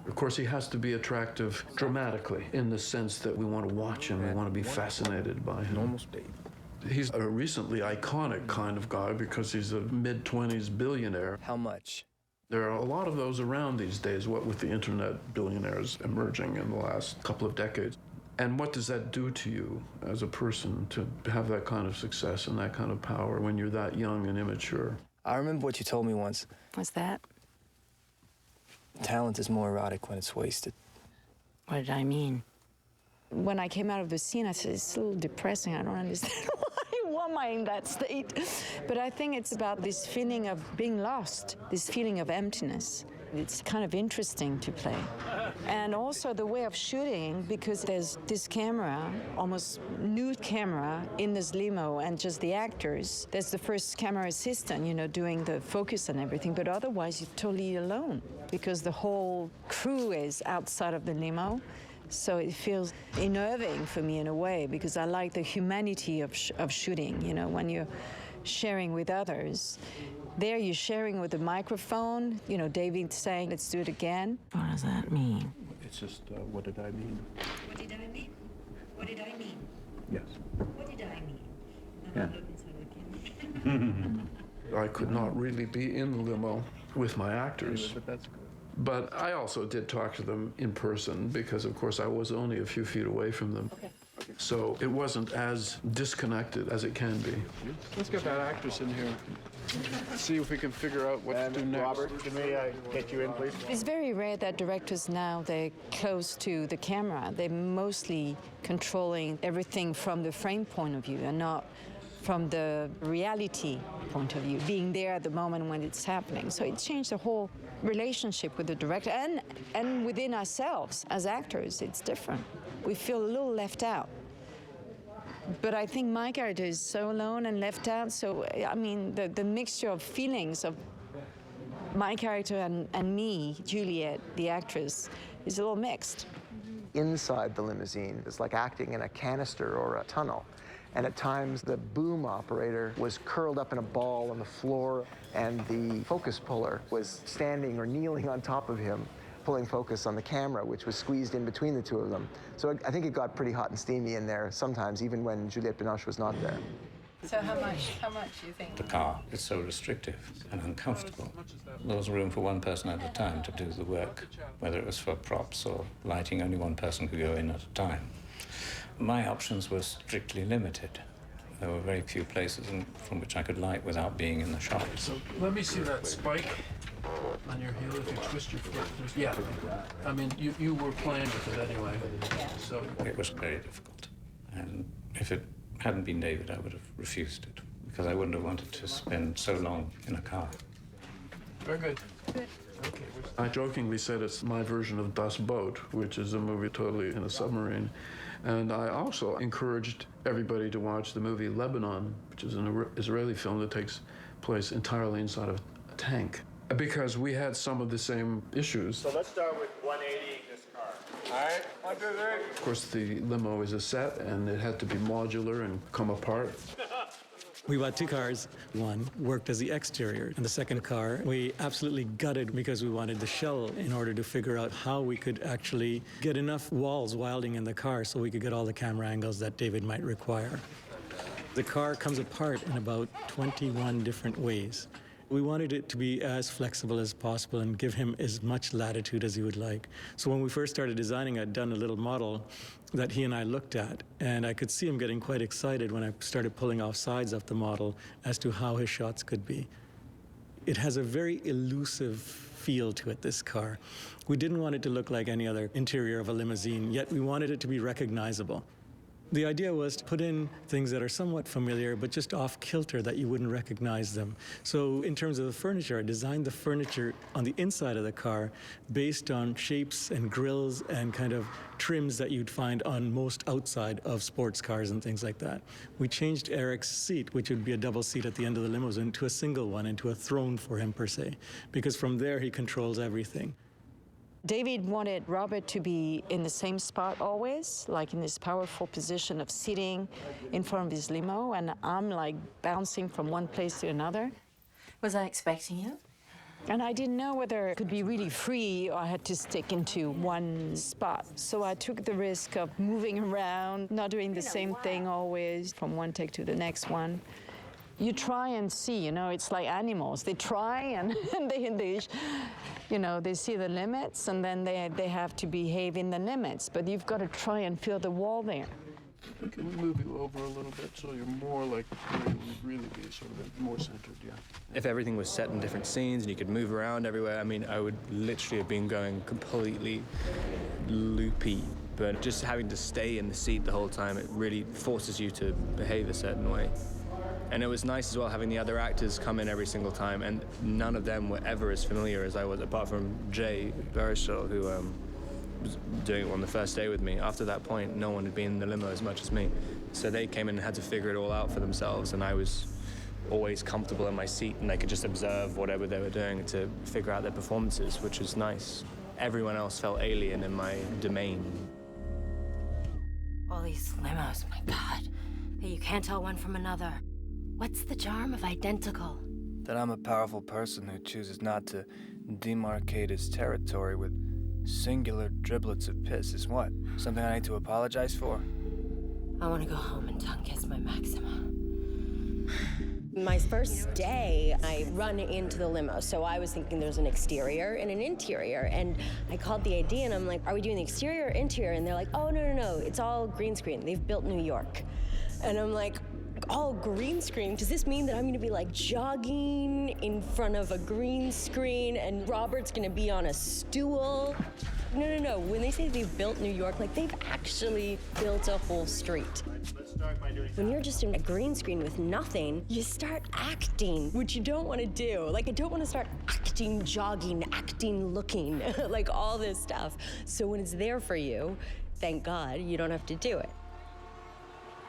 Of course, he has to be attractive dramatically, in the sense that we want to watch him, we want to be fascinated by him. Normal state. He's a recently iconic kind of guy because he's a mid-20s billionaire. How much? There are a lot of those around these days, what with the internet billionaires emerging in the last couple of decades. And what does that do to you as a person to have that kind of success and that kind of power when you're that young and immature? I remember what you told me once. What's that? Talent is more erotic when it's wasted. What did I mean? When I came out of the scene, I said, it's a little depressing. I don't understand why Why am I in that state? But I think it's about this feeling of being lost, this feeling of emptiness. It's kind of interesting to play. And also the way of shooting, because there's this camera, almost nude camera, in this limo and just the actors. There's the first camera assistant, you know, doing the focus and everything, but otherwise you're totally alone because the whole crew is outside of the limo. So it feels unnerving for me in a way because I like the humanity of shooting, you know, when you're sharing with others. There you're sharing with the microphone, you know, David saying, let's do it again. What does that mean? It's just, what did I mean? What did I mean? What did I mean? Yes. What did I mean? Yeah. I could not really be in the limo with my actors. But that's good. But I also did talk to them in person because, of course, I was only a few feet away from them. Okay. So it wasn't as disconnected as it can be. Let's get that actress in here. See if we can figure out what to do next. Robert, can we get you in, please? It's very rare that directors now, they're close to the camera. They're mostly controlling everything from the frame point of view and not from the reality point of view, being there at the moment when it's happening. So it changed the whole relationship with the director and within ourselves as actors. It's different. We feel a little left out. But I think my character is so alone and left out. So, I mean, the mixture of feelings of my character and me, Juliet, the actress, is a little mixed. Inside the limousine is like acting in a canister or a tunnel. And at times, the boom operator was curled up in a ball on the floor, and the focus puller was standing or kneeling on top of him, pulling focus on the camera, which was squeezed in between the two of them. So I think it got pretty hot and steamy in there sometimes, even when Juliette Binoche was not there. So how much do you think? The car is so restrictive and uncomfortable. There was room for one person at a time to do the work, whether it was for props or lighting, only one person could go in at a time. My options were strictly limited. There were very few places from which I could light without being in the shot. So let me see that spike on your heel if you twist your foot. Yeah. I mean, you were playing with it anyway. So it was very difficult. And if it hadn't been David, I would have refused it because I wouldn't have wanted to spend so long in a car. Very good. I jokingly said it's my version of Das Boot, which is a movie totally in a submarine. And I also encouraged everybody to watch the movie Lebanon, which is an Israeli film that takes place entirely inside of a tank, because we had some of the same issues. So let's start with 180 this car. All right, 1, 2, 3. Of course, the limo is a set, and it had to be modular and come apart. We bought two cars. One worked as the exterior, and the second car we absolutely gutted because we wanted the shell in order to figure out how we could actually get enough walls wilding in the car so we could get all the camera angles that David might require. The car comes apart in about 21 different ways. We wanted it to be as flexible as possible and give him as much latitude as he would like. So when we first started designing, I'd done a little model that he and I looked at, and I could see him getting quite excited when I started pulling off sides of the model as to how his shots could be. It has a very elusive feel to it, this car. We didn't want it to look like any other interior of a limousine, yet we wanted it to be recognizable. The idea was to put in things that are somewhat familiar, but just off kilter that you wouldn't recognize them. So in terms of the furniture, I designed the furniture on the inside of the car based on shapes and grills and kind of trims that you'd find on most outside of sports cars and things like that. We changed Eric's seat, which would be a double seat at the end of the limousine, to a single one, into a throne for him per se, because from there he controls everything. David wanted Robert to be in the same spot always, like in this powerful position of sitting in front of his limo, and I'm like bouncing from one place to another. Was I expecting you? And I didn't know whether it could be really free or I had to stick into one spot. So I took the risk of moving around, not doing the same thing always, from one take to the next one. You try and see, you know, it's like animals. They try and they see the limits, and then they have to behave in the limits. But you've got to try and feel the wall there. Can we move you over a little bit so you're more like where you would really be, sort of more centered, yeah. If everything was set in different scenes and you could move around everywhere, I mean, I would literally have been going completely loopy. But just having to stay in the seat the whole time, it really forces you to behave a certain way. And it was nice as well having the other actors come in every single time, and none of them were ever as familiar as I was, apart from Jay Baruchel, who was doing it on the first day with me. After that point, no one had been in the limo as much as me. So they came in and had to figure it all out for themselves, and I was always comfortable in my seat, and I could just observe whatever they were doing to figure out their performances, which was nice. Everyone else felt alien in my domain. All these limos, my God. You can't tell one from another. What's the charm of identical? That I'm a powerful person who chooses not to demarcate his territory with singular driblets of piss is what? Something I need to apologize for? I want to go home and tongue kiss my Maxima. My first day, I run into the limo, so I was thinking there's an exterior and an interior, and I called the AD and I'm like, are we doing the exterior or interior? And they're like, oh, no, it's all green screen. They've built New York. And I'm like, all green screen? Does this mean that I'm gonna be like jogging in front of a green screen and Robert's gonna be on a stool? No. When they say they've built New York, like they've actually built a whole street. When you're just in a green screen with nothing, you start acting, which you don't want to do. Like, I don't want to start acting, jogging, acting, looking, like all this stuff. So when it's there for you, thank God, you don't have to do it.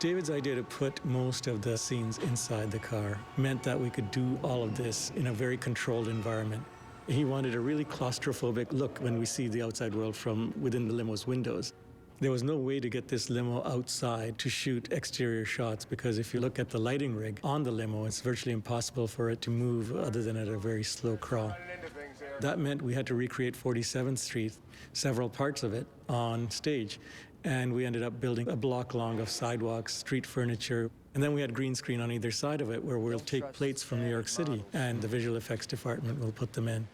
David's idea to put most of the scenes inside the car meant that we could do all of this in a very controlled environment. He wanted a really claustrophobic look when we see the outside world from within the limo's windows. There was no way to get this limo outside to shoot exterior shots because if you look at the lighting rig on the limo, it's virtually impossible for it to move other than at a very slow crawl. That meant we had to recreate 47th Street, several parts of it, on stage. And we ended up building a block long of sidewalks, street furniture. And then we had green screen on either side of it where we'll take plates from New York City and the visual effects department will put them in.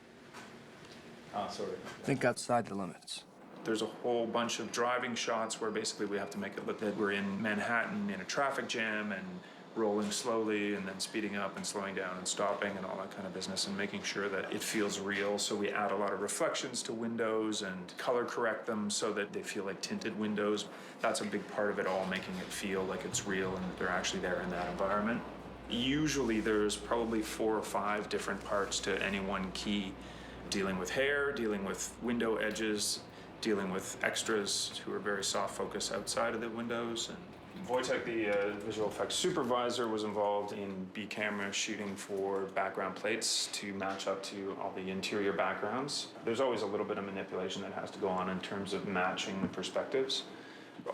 Think outside the limits. There's a whole bunch of driving shots where basically we have to make it look that we're in Manhattan in a traffic jam and rolling slowly and then speeding up and slowing down and stopping and all that kind of business and making sure that it feels real. So we add a lot of reflections to windows and color correct them so that they feel like tinted windows. That's a big part of it all, making it feel like it's real and that they're actually there in that environment. Usually there's probably 4 or 5 different parts to any one key, dealing with hair, dealing with window edges, dealing with extras who are very soft focus outside of the windows. And Wojtek, the visual effects supervisor, was involved in B-camera shooting for background plates to match up to all the interior backgrounds. There's always a little bit of manipulation that has to go on in terms of matching the perspectives.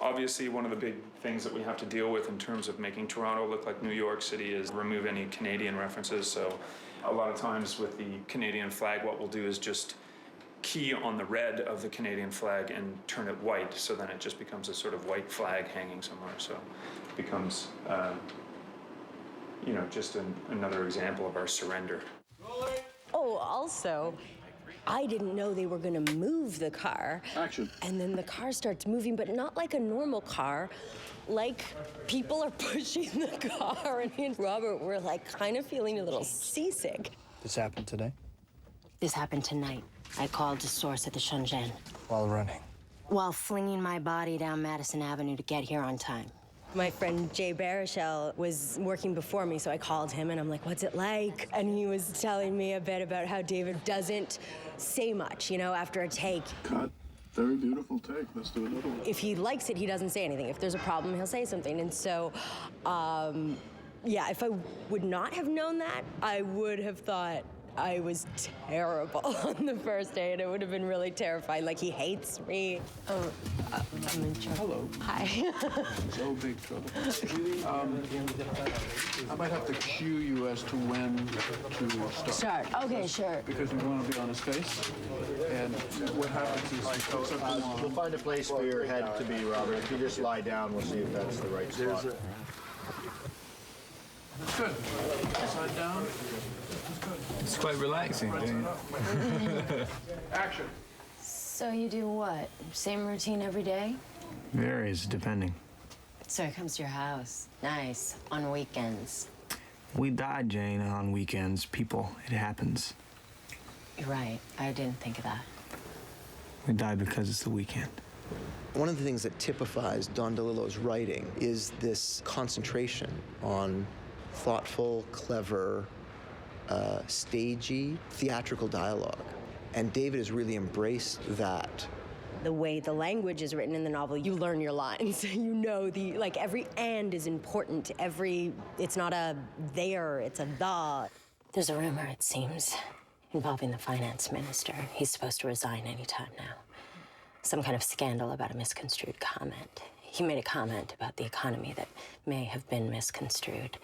Obviously, one of the big things that we have to deal with in terms of making Toronto look like New York City is remove any Canadian references. So a lot of times with the Canadian flag, what we'll do is just key on the red of the Canadian flag and turn it white, so then it just becomes a sort of white flag hanging somewhere. So it becomes, just another example of our surrender. Oh, also, I didn't know they were gonna move the car. Action. And then the car starts moving, but not like a normal car, like people are pushing the car. And me and Robert were like kind of feeling a little seasick. This happened today? This happened tonight. I called a source at the Shenzhen. While running? While flinging my body down Madison Avenue to get here on time. My friend Jay Baruchel was working before me, so I called him and I'm like, what's it like? And he was telling me a bit about how David doesn't say much, after a take. Cut. Very beautiful take. Let's do another one. If he likes it, he doesn't say anything. If there's a problem, he'll say something. And so, if I would not have known that, I would have thought I was terrible on the first day, and it would have been really terrifying. Like, he hates me. Oh, I'm in trouble. Hello. Hi. So big trouble. I might have to cue you as to when to start. Okay, sure. Because we want to be on his face. And what happens is We'll find a place for your head to be, Robert. If you just lie down, we'll see if that's the right spot. Good. Side down. It's quite relaxing, Action. So you do what? Same routine every day? Varies, depending. So he comes to your house. Nice. On weekends. We die, Jane, on weekends. People, it happens. You're right. I didn't think of that. We die because it's the weekend. One of the things that typifies Don DeLillo's writing is this concentration on thoughtful, clever, stagey, theatrical dialogue. And David has really embraced that. The way the language is written in the novel, you learn your lines. You know, like every and is important. It's not a there, it's a the. There's a rumor, it seems, involving the finance minister. He's supposed to resign any time now. Some kind of scandal about a misconstrued comment. He made a comment about the economy that may have been misconstrued.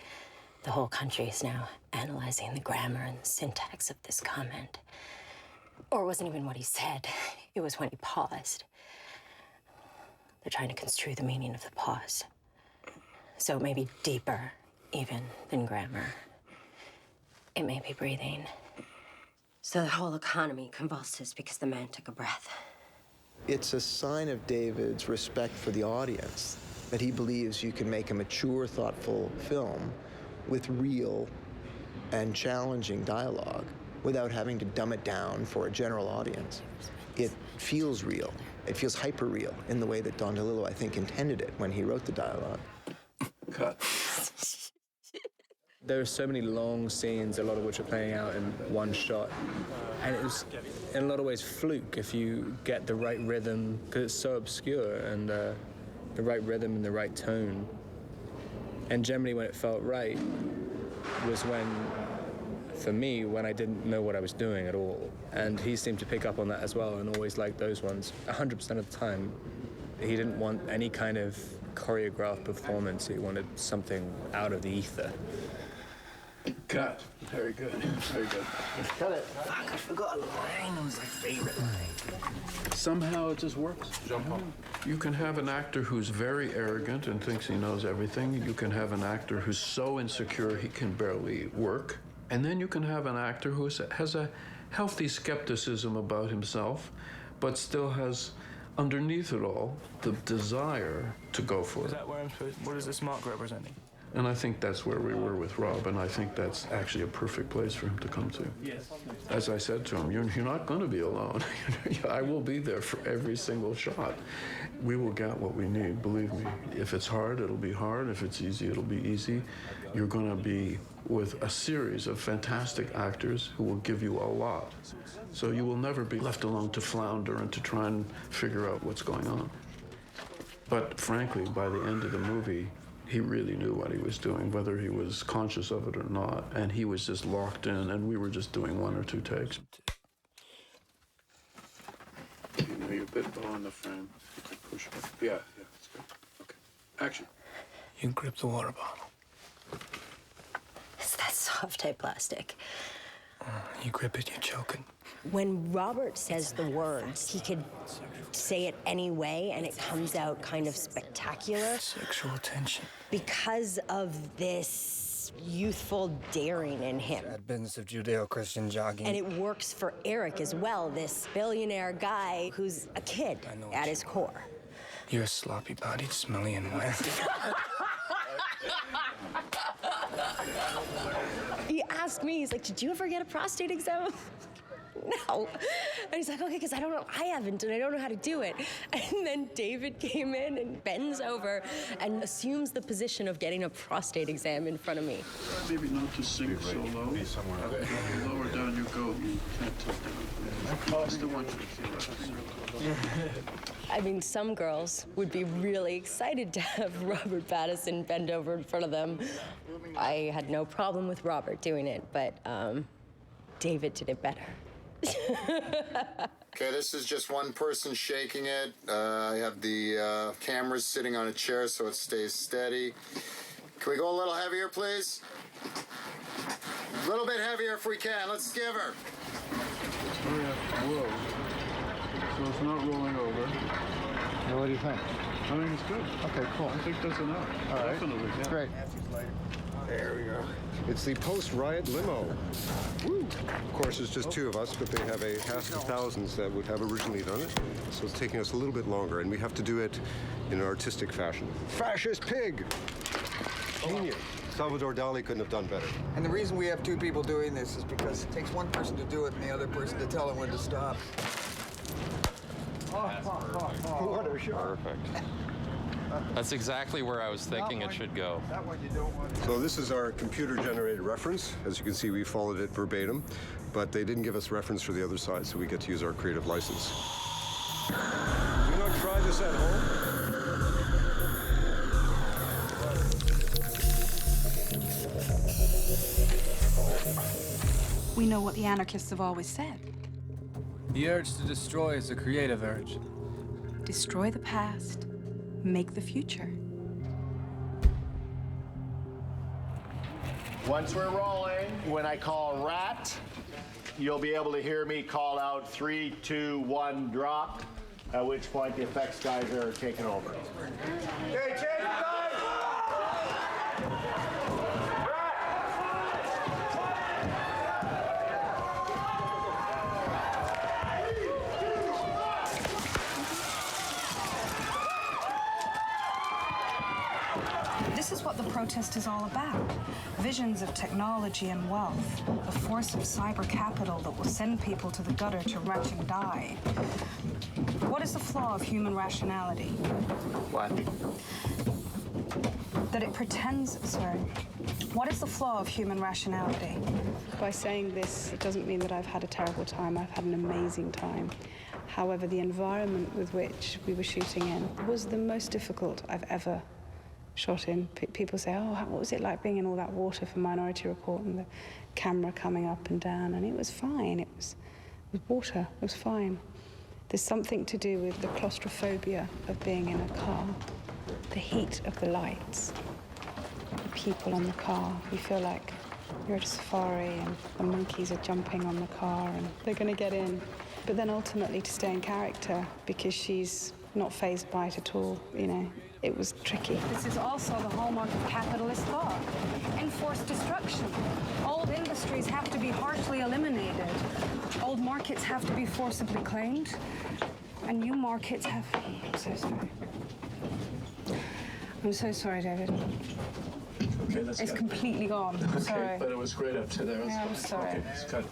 The whole country is now analyzing the grammar and syntax of this comment. Or it wasn't even what he said. It was when he paused. They're trying to construe the meaning of the pause. So it may be deeper, even, than grammar. It may be breathing. So the whole economy convulses because the man took a breath. It's a sign of David's respect for the audience, that he believes you can make a mature, thoughtful film with real and challenging dialogue without having to dumb it down for a general audience. It feels real. It feels hyper-real in the way that Don DeLillo, I think, intended it when he wrote the dialogue. Cut. There are so many long scenes, a lot of which are playing out in one shot. And it was, in a lot of ways, fluke if you get the right rhythm, because it's so obscure, and the right rhythm and the right tone. And generally when it felt right was when, for me, when I didn't know what I was doing at all. And he seemed to pick up on that as well, and always liked those ones. 100% of the time, he didn't want any kind of choreographed performance. He wanted something out of the ether. Cut. Very good. Very good. Cut it. Fuck, I forgot a line. It was my favorite line. Somehow it just works. You can have an actor who's very arrogant and thinks he knows everything. You can have an actor who's so insecure he can barely work. And then you can have an actor who has a healthy skepticism about himself, but still has, underneath it all, the desire to go for it. Is that where I'm supposed? What is this mark representing? And I think that's where we were with Rob, and I think that's actually a perfect place for him to come to. Yes. As I said to him, you're not going to be alone. I will be there for every single shot. We will get what we need, believe me. If it's hard, it'll be hard. If it's easy, it'll be easy. You're going to be with a series of fantastic actors who will give you a lot. So you will never be left alone to flounder and to try and figure out what's going on. But frankly, by the end of the movie, he really knew what he was doing, whether he was conscious of it or not. And he was just locked in, and we were just doing 1 or 2 takes. You're a bit below in the frame. You can push it. Yeah, that's good. Okay. Action. You grip the water bottle. It's that soft type plastic. You grip it, you're choking. When Robert says the words, he could say it any way, and it comes out kind of spectacular. Sexual tension. Because of this youthful daring in him. Bad business of Judeo-Christian jogging. And it works for Eric as well, this billionaire guy who's a kid at his core. You're sloppy-bodied, smelly, and wet. He asked me, he's like, did you ever get a prostate exam? No. And he's like, okay, because I don't know, I haven't, and I don't know how to do it. And then David came in and bends over and assumes the position of getting a prostate exam in front of me. Maybe not to sink so low. The lower down you go, you can't tilt down. I still want you to feel that. I mean, some girls would be really excited to have Robert Pattinson bend over in front of them. I had no problem with Robert doing it, but David did it better. Okay, this is just one person shaking it. I have the cameras sitting on a chair so it stays steady. Can we go a little heavier, please? A little bit heavier if we can. Let's give her. Hurry up. Whoa. So it's not rolling over. Yeah, what do you think? I think it's good. Okay, cool. I think that's enough. All right. Definitely. Yeah. Great. There we go. It's the post-riot limo. Woo. Of course, it's just 2 of us, but they have a cast of thousands that would have originally done it. So it's taking us a little bit longer, and we have to do it in an artistic fashion. Fascist pig! Genius. Salvador Dali couldn't have done better. And the reason we have 2 people doing this is because it takes one person to do it and the other person to tell him when to stop. What a shot. Perfect. That's exactly where I was thinking it should go. That one you don't want. So this is our computer-generated reference. As you can see, we followed it verbatim, but they didn't give us reference for the other side, so we get to use our creative license. Do you not try this at home? We know what the anarchists have always said. The urge to destroy is a creative urge. Destroy the past, make the future. Once we're rolling, when I call rat, you'll be able to hear me call out 3, 2, 1, drop, at which point the effects guys are taking over. Okay, change it, guys! This is what the protest is all about. Visions of technology and wealth, the force of cyber capital that will send people to the gutter to wretch and die. What is the flaw of human rationality? What? That it pretends, sorry. What is the flaw of human rationality? By saying this, it doesn't mean that I've had a terrible time. I've had an amazing time. However, the environment with which we were shooting in was the most difficult I've ever shot in. People say, oh, what was it like being in all that water for Minority Report and the camera coming up and down? And it was fine. It was water. It was fine. There's something to do with the claustrophobia of being in a car, the heat of the lights, the people on the car. You feel like you're at a safari and the monkeys are jumping on the car and they're going to get in. But then ultimately to stay in character because she's not fazed by it at all, you know. It was tricky. This is also the hallmark of capitalist thought. Enforced destruction. Old industries have to be harshly eliminated. Old markets have to be forcibly claimed. And new markets have... I'm so sorry. I'm so sorry, David. Okay, that's It's good. completely gone. I'm sorry. Okay, but it was great up to there. Yeah, I'm sorry. Okay, it's good.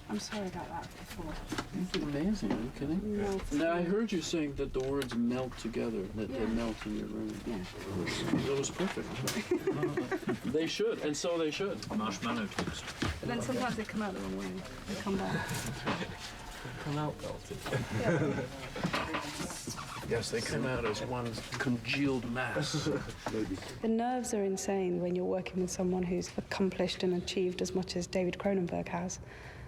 I'm sorry about that before. It's amazing, are you kidding? No. Now, I heard you saying that the words melt together, that they melt in your room. Yeah. That was perfect. They should, and so they should. Marshmallow toast. But then sometimes they come out the wrong way. They come back. Come out melted. Yes, they come out as one congealed mass. The nerves are insane when you're working with someone who's accomplished and achieved as much as David Cronenberg has.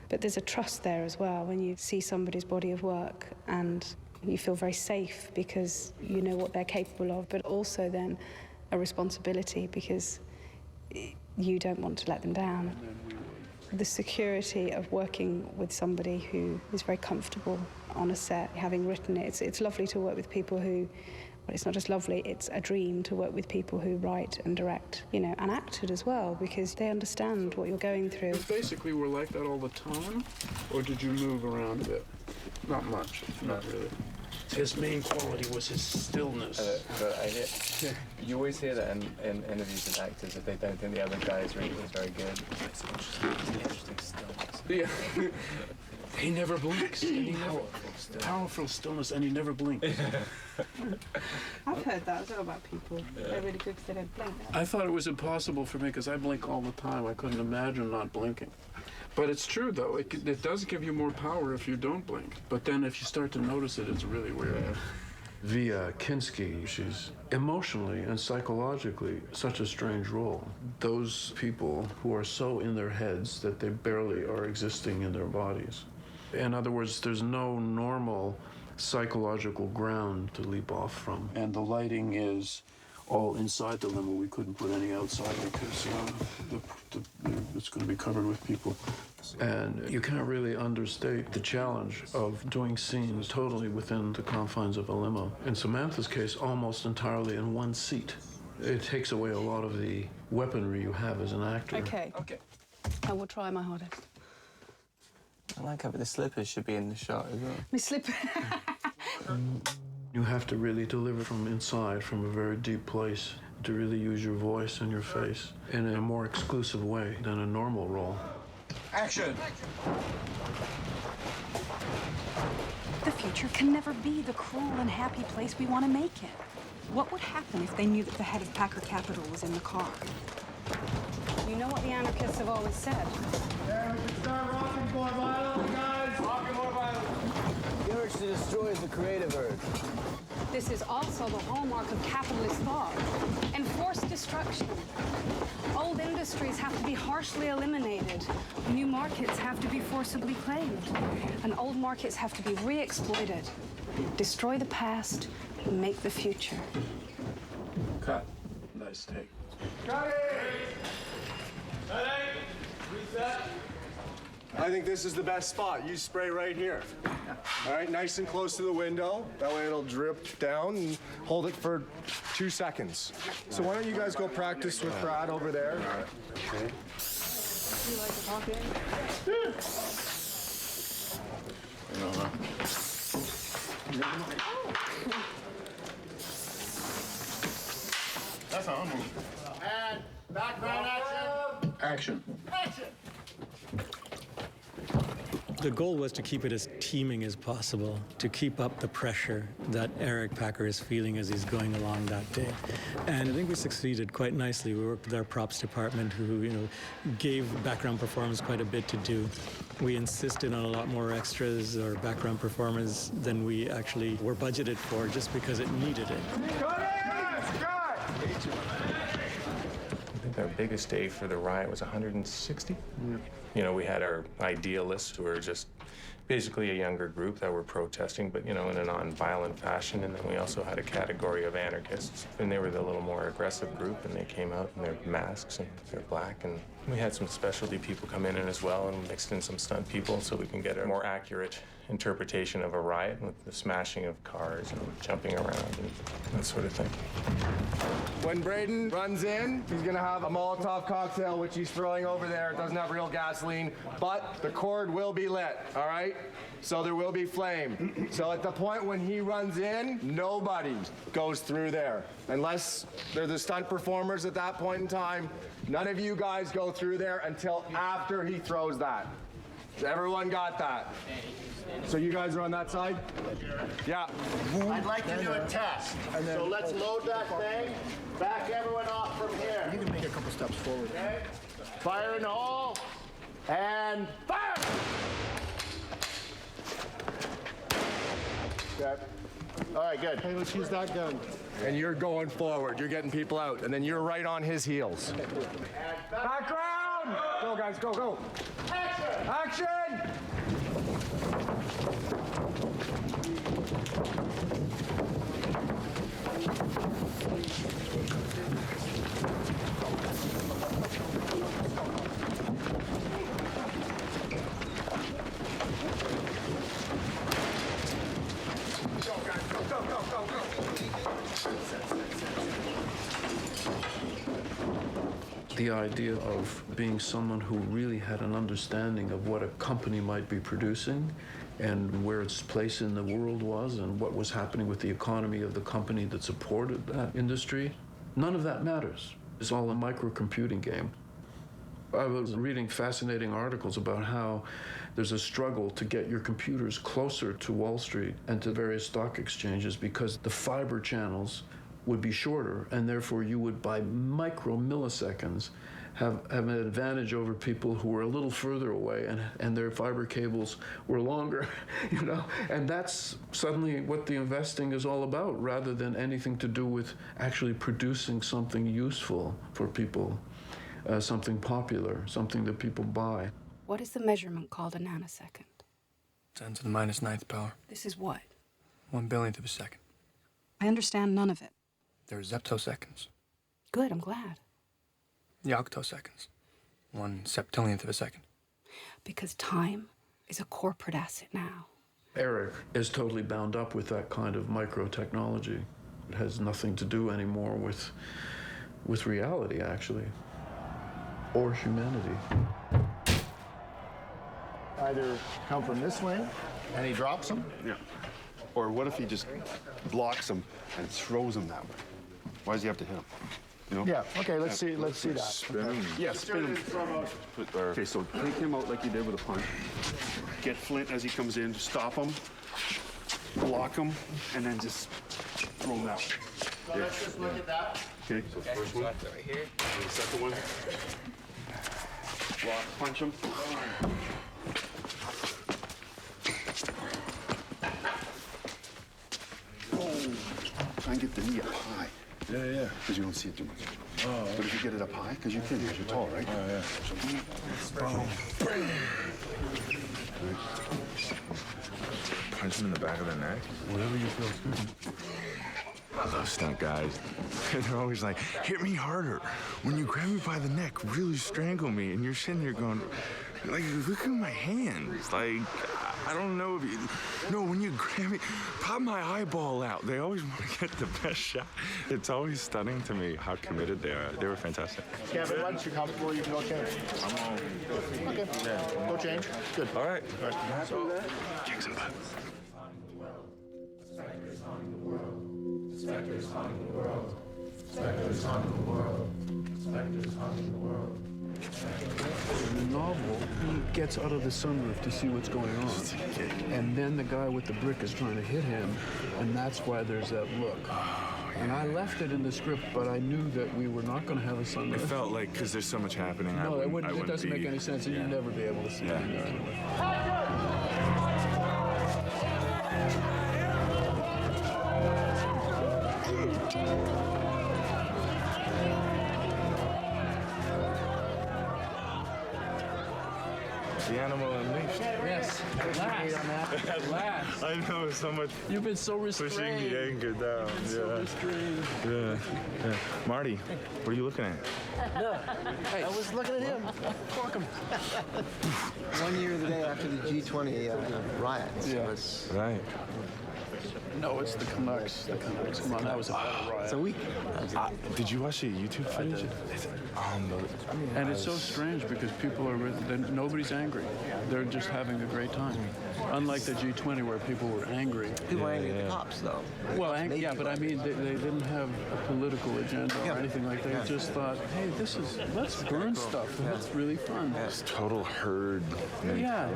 But there's a trust there as well when you see somebody's body of work and you feel very safe because you know what they're capable of, but also then a responsibility because you don't want to let them down. The security of working with somebody who is very comfortable on a set, having written it, it's lovely to work with people who, well, it's not just lovely, it's a dream to work with people who write and direct, you know, and acted as well, because they understand what you're going through. Basically, we're like that all the time, or did you move around a bit? Not much, not really. His main quality was his stillness. But I hear, you always hear that in interviews with actors if they don't think the other guy is very good. It's interesting stillness. Yeah. He never blinks. And he never, powerful stillness, and he never blinks. I've heard that as well about people. They're really good because they don't blink. I thought it was impossible for me because I blink all the time. I couldn't imagine not blinking. But it's true, though. It does give you more power if you don't blink. But then if you start to notice it, it's really weird. Via Kinski, she's emotionally and psychologically such a strange role. Those people who are so in their heads that they barely are existing in their bodies. In other words, there's no normal psychological ground to leap off from. And the lighting is all inside the limo. We couldn't put any outside because it's going to be covered with people. And you can't really understate the challenge of doing scenes totally within the confines of a limo. In Samantha's case, almost entirely in one seat. It takes away a lot of the weaponry you have as an actor. Okay. I will try my hardest. I like how the slippers should be in the shot as well. My slipper. You have to really deliver from inside, from a very deep place, to really use your voice and your face in a more exclusive way than a normal role. Action! The future can never be the cruel and happy place we want to make it. What would happen if they knew that the head of Packer Capital was in the car? You know what the anarchists have always said. Yeah, we can start rocking more violently, guys. Rocking more violently. The urge to destroy is the creative urge. This is also the hallmark of capitalist thought. Enforced destruction. Old industries have to be harshly eliminated. New markets have to be forcibly claimed. And old markets have to be re-exploited. Destroy the past, make the future. Cut. Nice take. Got it! Reset. I think this is the best spot. You spray right here. All right, nice and close to the window. That way it'll drip down and hold it for 2 seconds. So why don't you guys go practice with Brad over there? Okay. You like to talk in? That's how I'm moving. And background action. Action. Action. The goal was to keep it as teeming as possible, to keep up the pressure that Eric Packer is feeling as he's going along that day. And I think we succeeded quite nicely. We worked with our props department who, gave background performers quite a bit to do. We insisted on a lot more extras or background performers than we actually were budgeted for just because it needed it. I think our biggest day for the riot was 160. We had our idealists who were just basically a younger group that were protesting, but, in a non-violent fashion. And then we also had a category of anarchists, and they were the little more aggressive group, and they came out in their masks and they're black. And we had some specialty people come in as well and mixed in some stunt people so we can get a more accurate interpretation of a riot with the smashing of cars and jumping around and that sort of thing. When Braden runs in, he's gonna have a Molotov cocktail, which he's throwing over there. It doesn't have real gasoline, but the cord will be lit, all right? So there will be flame. So at the point when he runs in, nobody goes through there. Unless they're the stunt performers at that point in time, none of you guys go through there until after he throws that. Everyone got that? So you guys are on that side? Yeah. I'd like to do a test. So let's load that thing. Back everyone off from here. You can make a couple steps forward. Okay. Fire in the hole. And fire! Okay. All right, good. Hey, let's use that gun. And you're going forward. You're getting people out. And then you're right on his heels. Background! Go, guys, go, go. Action! Action! The idea of being someone who really had an understanding of what a company might be producing and where its place in the world was and what was happening with the economy of the company that supported that industry, none of that matters. It's all a microcomputing game. I was reading fascinating articles about how there's a struggle to get your computers closer to Wall Street and to various stock exchanges because the fiber channels would be shorter, and therefore you would, by micro-milliseconds, have an advantage over people who were a little further away and their fiber cables were longer, And that's suddenly what the investing is all about, rather than anything to do with actually producing something useful for people, something popular, something that people buy. What is the measurement called a nanosecond? 10 to the minus ninth power. This is what? 1 billionth of a second. I understand none of it. There are zeptoseconds. Good, I'm glad. The octoseconds. 1 septillionth of a second. Because time is a corporate asset now. Eric is totally bound up with that kind of micro-technology. It has nothing to do anymore with reality, actually, or humanity. Either come from this way, and he drops them. Yeah. Or what if he just blocks him and throws him that way? Why does he have to hit him? Yeah. Okay. Let's see that. Spin him. Yeah, spin him. Okay, so take him out like you did with a punch. Get Flint as he comes in. Stop him. Block him, and then just throw him out. So let's just look at that. Okay, so the first one. Right here. And the second one. Block, punch him. Try and get the knee up high. Yeah. Because you don't see it too much. Oh. But if you get it up high, because you can, because you're tall, right? Oh, yeah. Punch him in the back of the neck. Whatever you feel is good. I love stunt guys. They're always like, hit me harder. When you grab me by the neck, really strangle me. And you're sitting there going, like, look at my hands. Like, I don't know if you... No, when you grab me, pop my eyeball out. They always want to get the best shot. It's always stunning to me how committed they are. They were fantastic. Kevin, once you're comfortable, you can go change. I'm all... Okay. Yeah. Go change. Good. All right. All right. So, kicks and butts. Spectres haunting the world. Spectres haunting the world. Spectres haunting the world. Spectres haunting the world. In the novel, he gets out of the sunroof to see what's going on. And then the guy with the brick is trying to hit him, and that's why there's that look. And I left it in the script, but I knew that we were not going to have a sunroof. It felt like, because there's so much happening, No, it doesn't make any sense, and you'd never be able to see it in there anyway. The animal unleashed. Yes, at last. At last. I know, so much. You've been so restrained. Pushing the anger down. You've been so restrained. Yeah. Marty, what are you looking at? No, I was looking at him. Fuck him. 1 year the day after the G20 riots. Yeah. Right. No, it's the Canucks. The Canucks. Come on, that was a better riot. It's a week. Did you watch the YouTube footage? It's unbelievable. And it's so strange because people are, nobody's angry. They're just having a great time. Unlike the G20 where people were angry. People were angry at the cops, though. Well, yeah, but I mean, they didn't have a political agenda or anything like that. They just thought, hey, let's burn stuff. That's really fun. It's total herd. Yeah.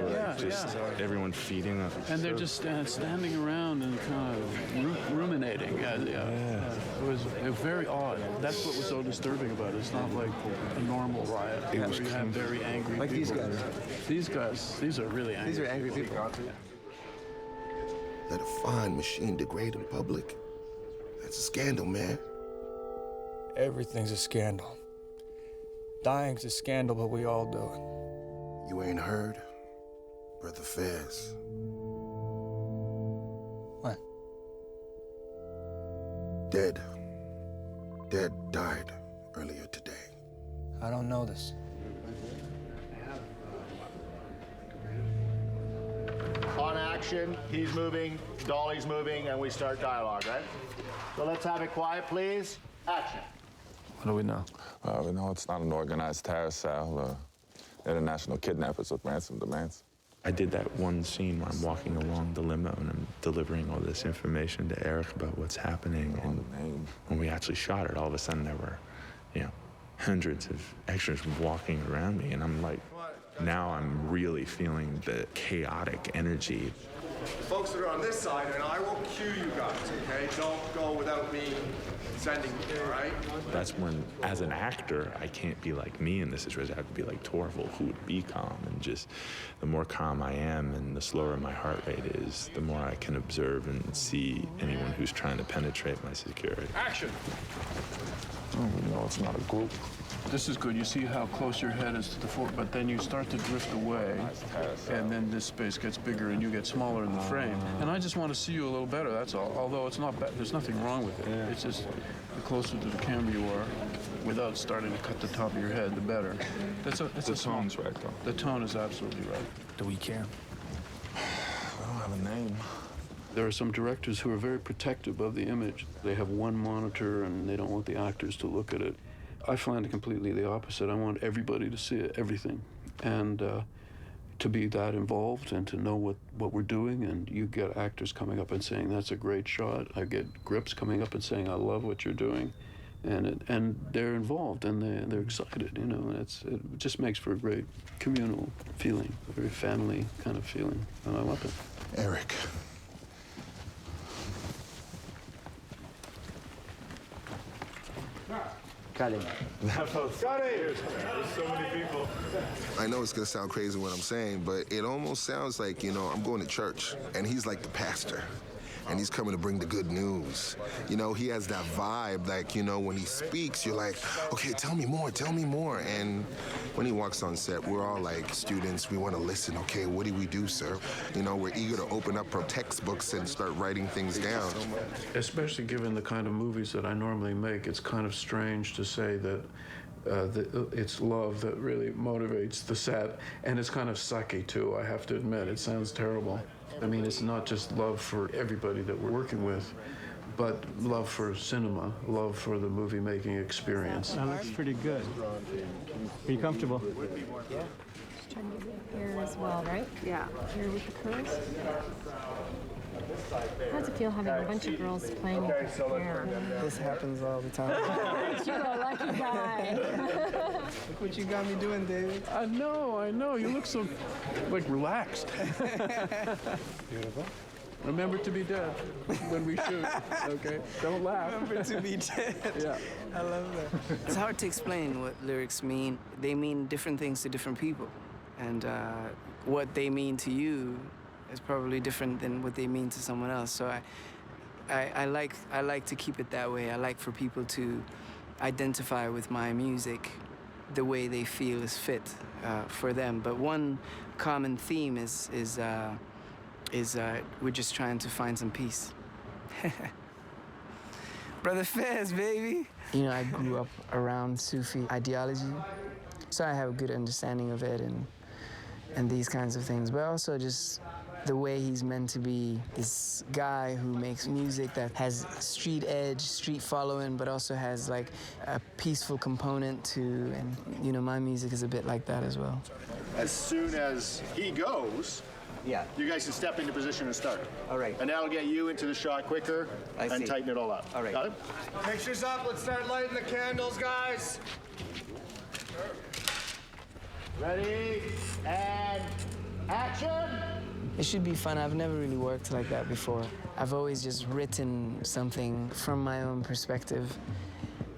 Everyone feeding up. And they're just standing around and kind of ruminating. It was very odd. That's what was so disturbing about it. It's not like a normal riot where you have very angry like people. These guys. These are really angry. These are angry people. Let a fine machine degrade in public. That's a scandal, man. Everything's a scandal. Dying's a scandal, but we all do it. You ain't heard, Brother Fez. What? Dead died earlier today. I don't know this. On action, he's moving, Dolly's moving, and we start dialogue, right? So let's have it quiet, please. Action. What do we know? We know it's not an organized terror cell. International kidnappers with ransom demands. I did that one scene where I'm walking along the limo and I'm delivering all this information to Eric about what's happening. And when we actually shot it, all of a sudden there were, hundreds of extras walking around me. And I'm like, now I'm really feeling the chaotic energy. Folks that are on this side, and I will cue you guys, okay? Don't go without me sending you, all right? That's when, as an actor, I can't be like me in this situation. I have to be like Torval, who would be calm. And just the more calm I am and the slower my heart rate is, the more I can observe and see anyone who's trying to penetrate my security. Action. Oh, no, it's not a group. This is good. You see how close your head is to the fore, but then you start to drift away, and then this space gets bigger and you get smaller in the frame. And I just want to see you a little better, that's all. Although it's not bad. There's nothing wrong with it. It's just the closer to the camera you are, without starting to cut the top of your head, the better. The tone's right, though. The tone is absolutely right. Do we care? I don't have a name. There are some directors who are very protective of the image. They have one monitor and they don't want the actors to look at it. I find it completely the opposite. I want everybody to see it, everything, and to be that involved and to know what we're doing. And you get actors coming up and saying, that's a great shot. I get grips coming up and saying, I love what you're doing. And they're involved and they're excited, and it just makes for a great communal feeling, a very family kind of feeling, and I love it. Eric. Cut it. Cut it! There's so many people. I know it's gonna sound crazy what I'm saying, but it almost sounds like, you know, I'm going to church, and he's like the pastor. And he's coming to bring the good news. You know, he has that vibe, like, you know, when he speaks, you're like, okay, tell me more, tell me more. And when he walks on set, we're all like students, we want to listen. Okay, what do we do, sir? You know, we're eager to open up our textbooks and start writing things down. Especially given the kind of movies that I normally make, it's kind of strange to say that it's love that really motivates the set. And it's kind of sucky, too, I have to admit. It sounds terrible. I mean, it's not just love for everybody that we're working with, but love for cinema, love for the movie-making experience. That looks pretty good. Are you comfortable? Yeah. Trying to get here as well, right? Yeah. Here with the curls. How does it feel having a bunch of girls playing with your hair? This happens all the time. You're a lucky guy. Look what you got me doing, David. I know. You look so, like, relaxed. Beautiful. Remember to be dead when we shoot, okay? Don't laugh. Remember to be dead. Yeah. I love that. It's hard to explain what lyrics mean. They mean different things to different people. And what they mean to you is probably different than what they mean to someone else. So I like to keep it that way. I like for people to identify with my music the way they feel is fit for them. But one common theme is we're just trying to find some peace. Brother Fez, baby. You know, I grew up around Sufi ideology, so I have a good understanding of it and these kinds of things, but also just the way he's meant to be this guy who makes music that has street edge, street following, but also has like a peaceful component to, and you know, my music is a bit like that as well. As soon as he goes, yeah, you guys can step into position and start. All right. And that'll get you into the shot quicker and see. tighten it all up. All right. Got it? Pictures up. Let's start lighting the candles, guys. Ready, and action! It should be fun. I've never really worked like that before. I've always just written something from my own perspective.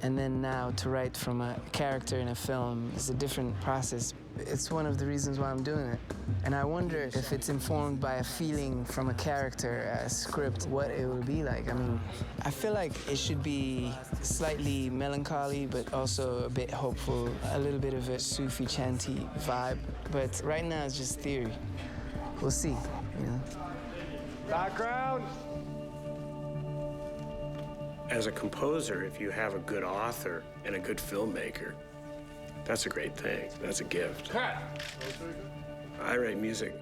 And then now to write from a character in a film is a different process. It's one of the reasons why I'm doing it. And I wonder if it's informed by a feeling from a character, a script, what it will be like. I mean, I feel like it should be slightly melancholy, but also a bit hopeful, a little bit of a Sufi chanty vibe. But right now it's just theory. We'll see, you know. Background. As a composer, if you have a good author and a good filmmaker, that's a great thing. That's a gift. Cut. I write music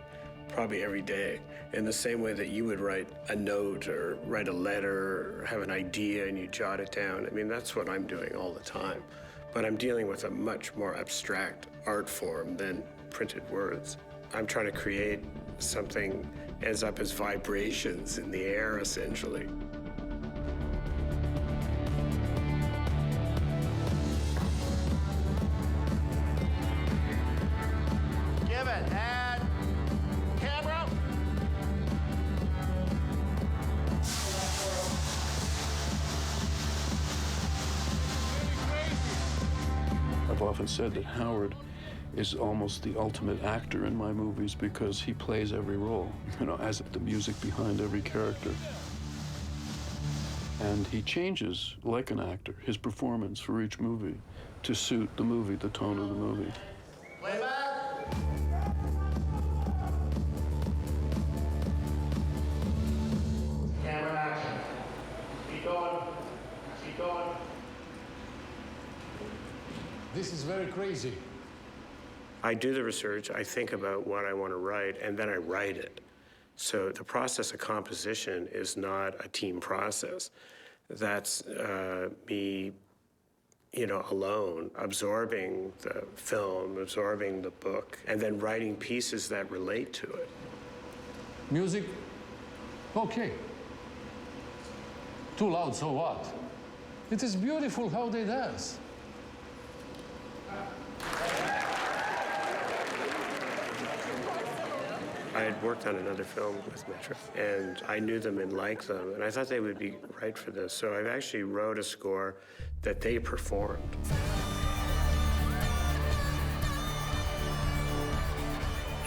probably every day in the same way that you would write a note or write a letter or have an idea and you jot it down. I mean, that's what I'm doing all the time. But I'm dealing with a much more abstract art form than printed words. I'm trying to create something ends up as vibrations in the air, essentially. Give it, and camera. I've often said that Howard is almost the ultimate actor in my movies because he plays every role, you know, as the music behind every character. And he changes, like an actor, his performance for each movie to suit the movie, the tone of the movie. Camera action. Keep going. Keep going. This is very crazy. I do the research, I think about what I want to write, and then I write it. So the process of composition is not a team process. That's me, you know, alone, absorbing the film, absorbing the book, and then writing pieces that relate to it. Music? Okay. Too loud, so what? It is beautiful how they dance. I had worked on another film with Metro, and I knew them and liked them, and I thought they would be right for this. So I actually wrote a score that they performed.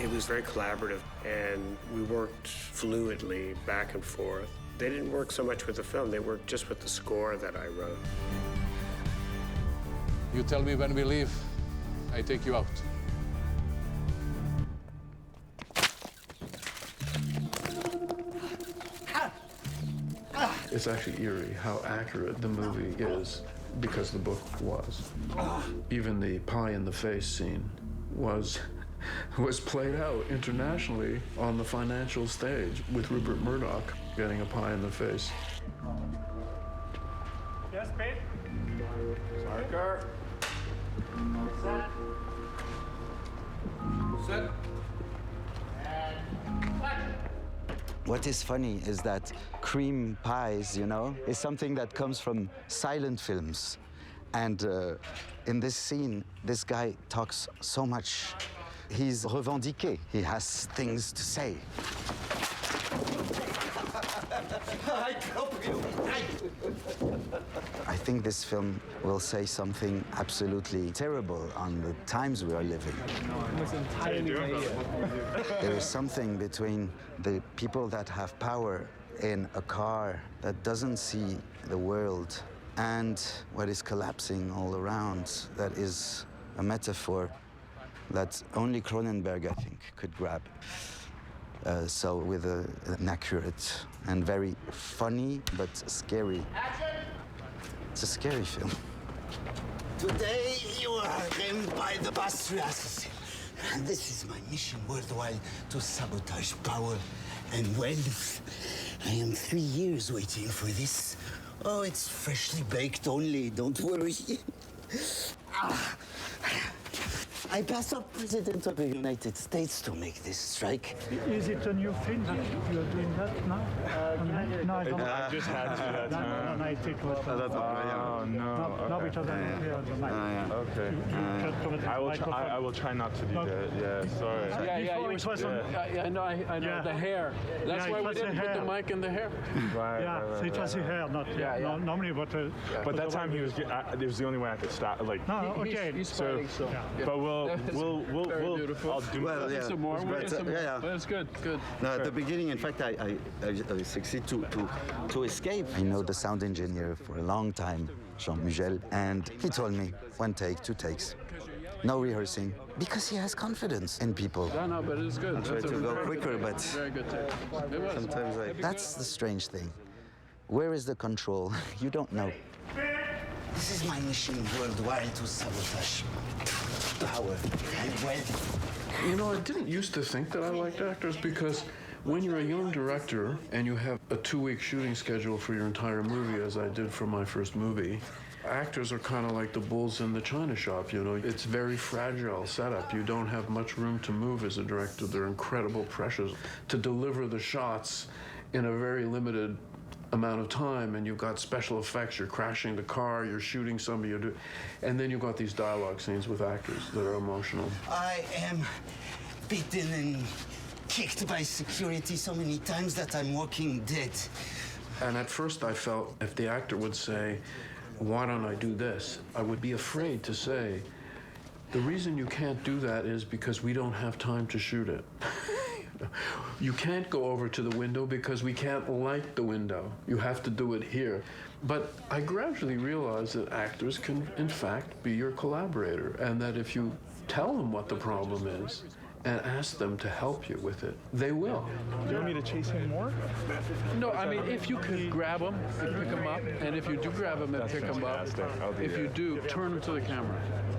It was very collaborative, and we worked fluidly back and forth. They didn't work so much with the film, they worked just with the score that I wrote. You tell me when we leave, I take you out. It's actually eerie how accurate the movie is because the book was. Even the pie in the face scene was played out internationally on the financial stage with Rupert Murdoch getting a pie in the face. Yes, Pete? Marker. Set. Set. And action. What is funny is that cream pies, you know, is something that comes from silent films. And in this scene, this guy talks so much. He's revendiqué. He has things to say. I think this film will say something absolutely terrible on the times we are living. There is something between the people that have power in a car that doesn't see the world and what is collapsing all around. That is a metaphor that only Cronenberg, I think, could grab. So with an accurate and very funny but scary. It's a scary film. Today you are aimed by the Bastard assassin. And this is my mission worldwide, to sabotage power and wealth. I am 3 years waiting for this. Oh, it's freshly baked only, don't worry. I passed up President of the United States to make this strike. Is it a new film that you are doing that now? No, I don't. I just had to that time. No, I take what. Oh, no. No, because I don't hear the mic. Okay. I will try not to do that. Yeah, sorry. I know, the hair. That's why we didn't put the mic in the hair. So it was the hair, not normally, but. But that time it was the only way I could stop. Like, no, okay. He's fighting, so. But we'll I'll do well, yeah. Some more. That's good. No, at the beginning, in fact, I succeed to escape. I know the sound engineer for a long time, Jean Mugel, and he told me 1 take, 2 takes. No rehearsing, because he has confidence in people. No, but it's good. I try to go quicker, but very good take. Sometimes that's the strange thing. Where is the control? You don't know. This is my mission worldwide, to sabotage power and wealth. You know, I didn't used to think that I liked actors because when you're a young director and you have a 2-week shooting schedule for your entire movie, as I did for my first movie, actors are kind of like the bulls in the china shop, you know. It's very fragile setup. You don't have much room to move as a director. They're incredible pressures to deliver the shots in a very limited amount of time, and you've got special effects, you're crashing the car, you're shooting somebody, and then you've got these dialogue scenes with actors that are emotional. I am beaten and kicked by security so many times that I'm walking dead. And at first I felt if the actor would say, why don't I do this? I would be afraid to say, the reason you can't do that is because we don't have time to shoot it. You can't go over to the window because we can't light the window. You have to do it here. But I gradually realized that actors can, in fact, be your collaborator, and that if you tell them what the problem is and ask them to help you with it, they will. Do you want me to chase him more? No, I mean, if you could grab him and pick him up, and if you do grab him and pick him up, if you do, turn him to the camera.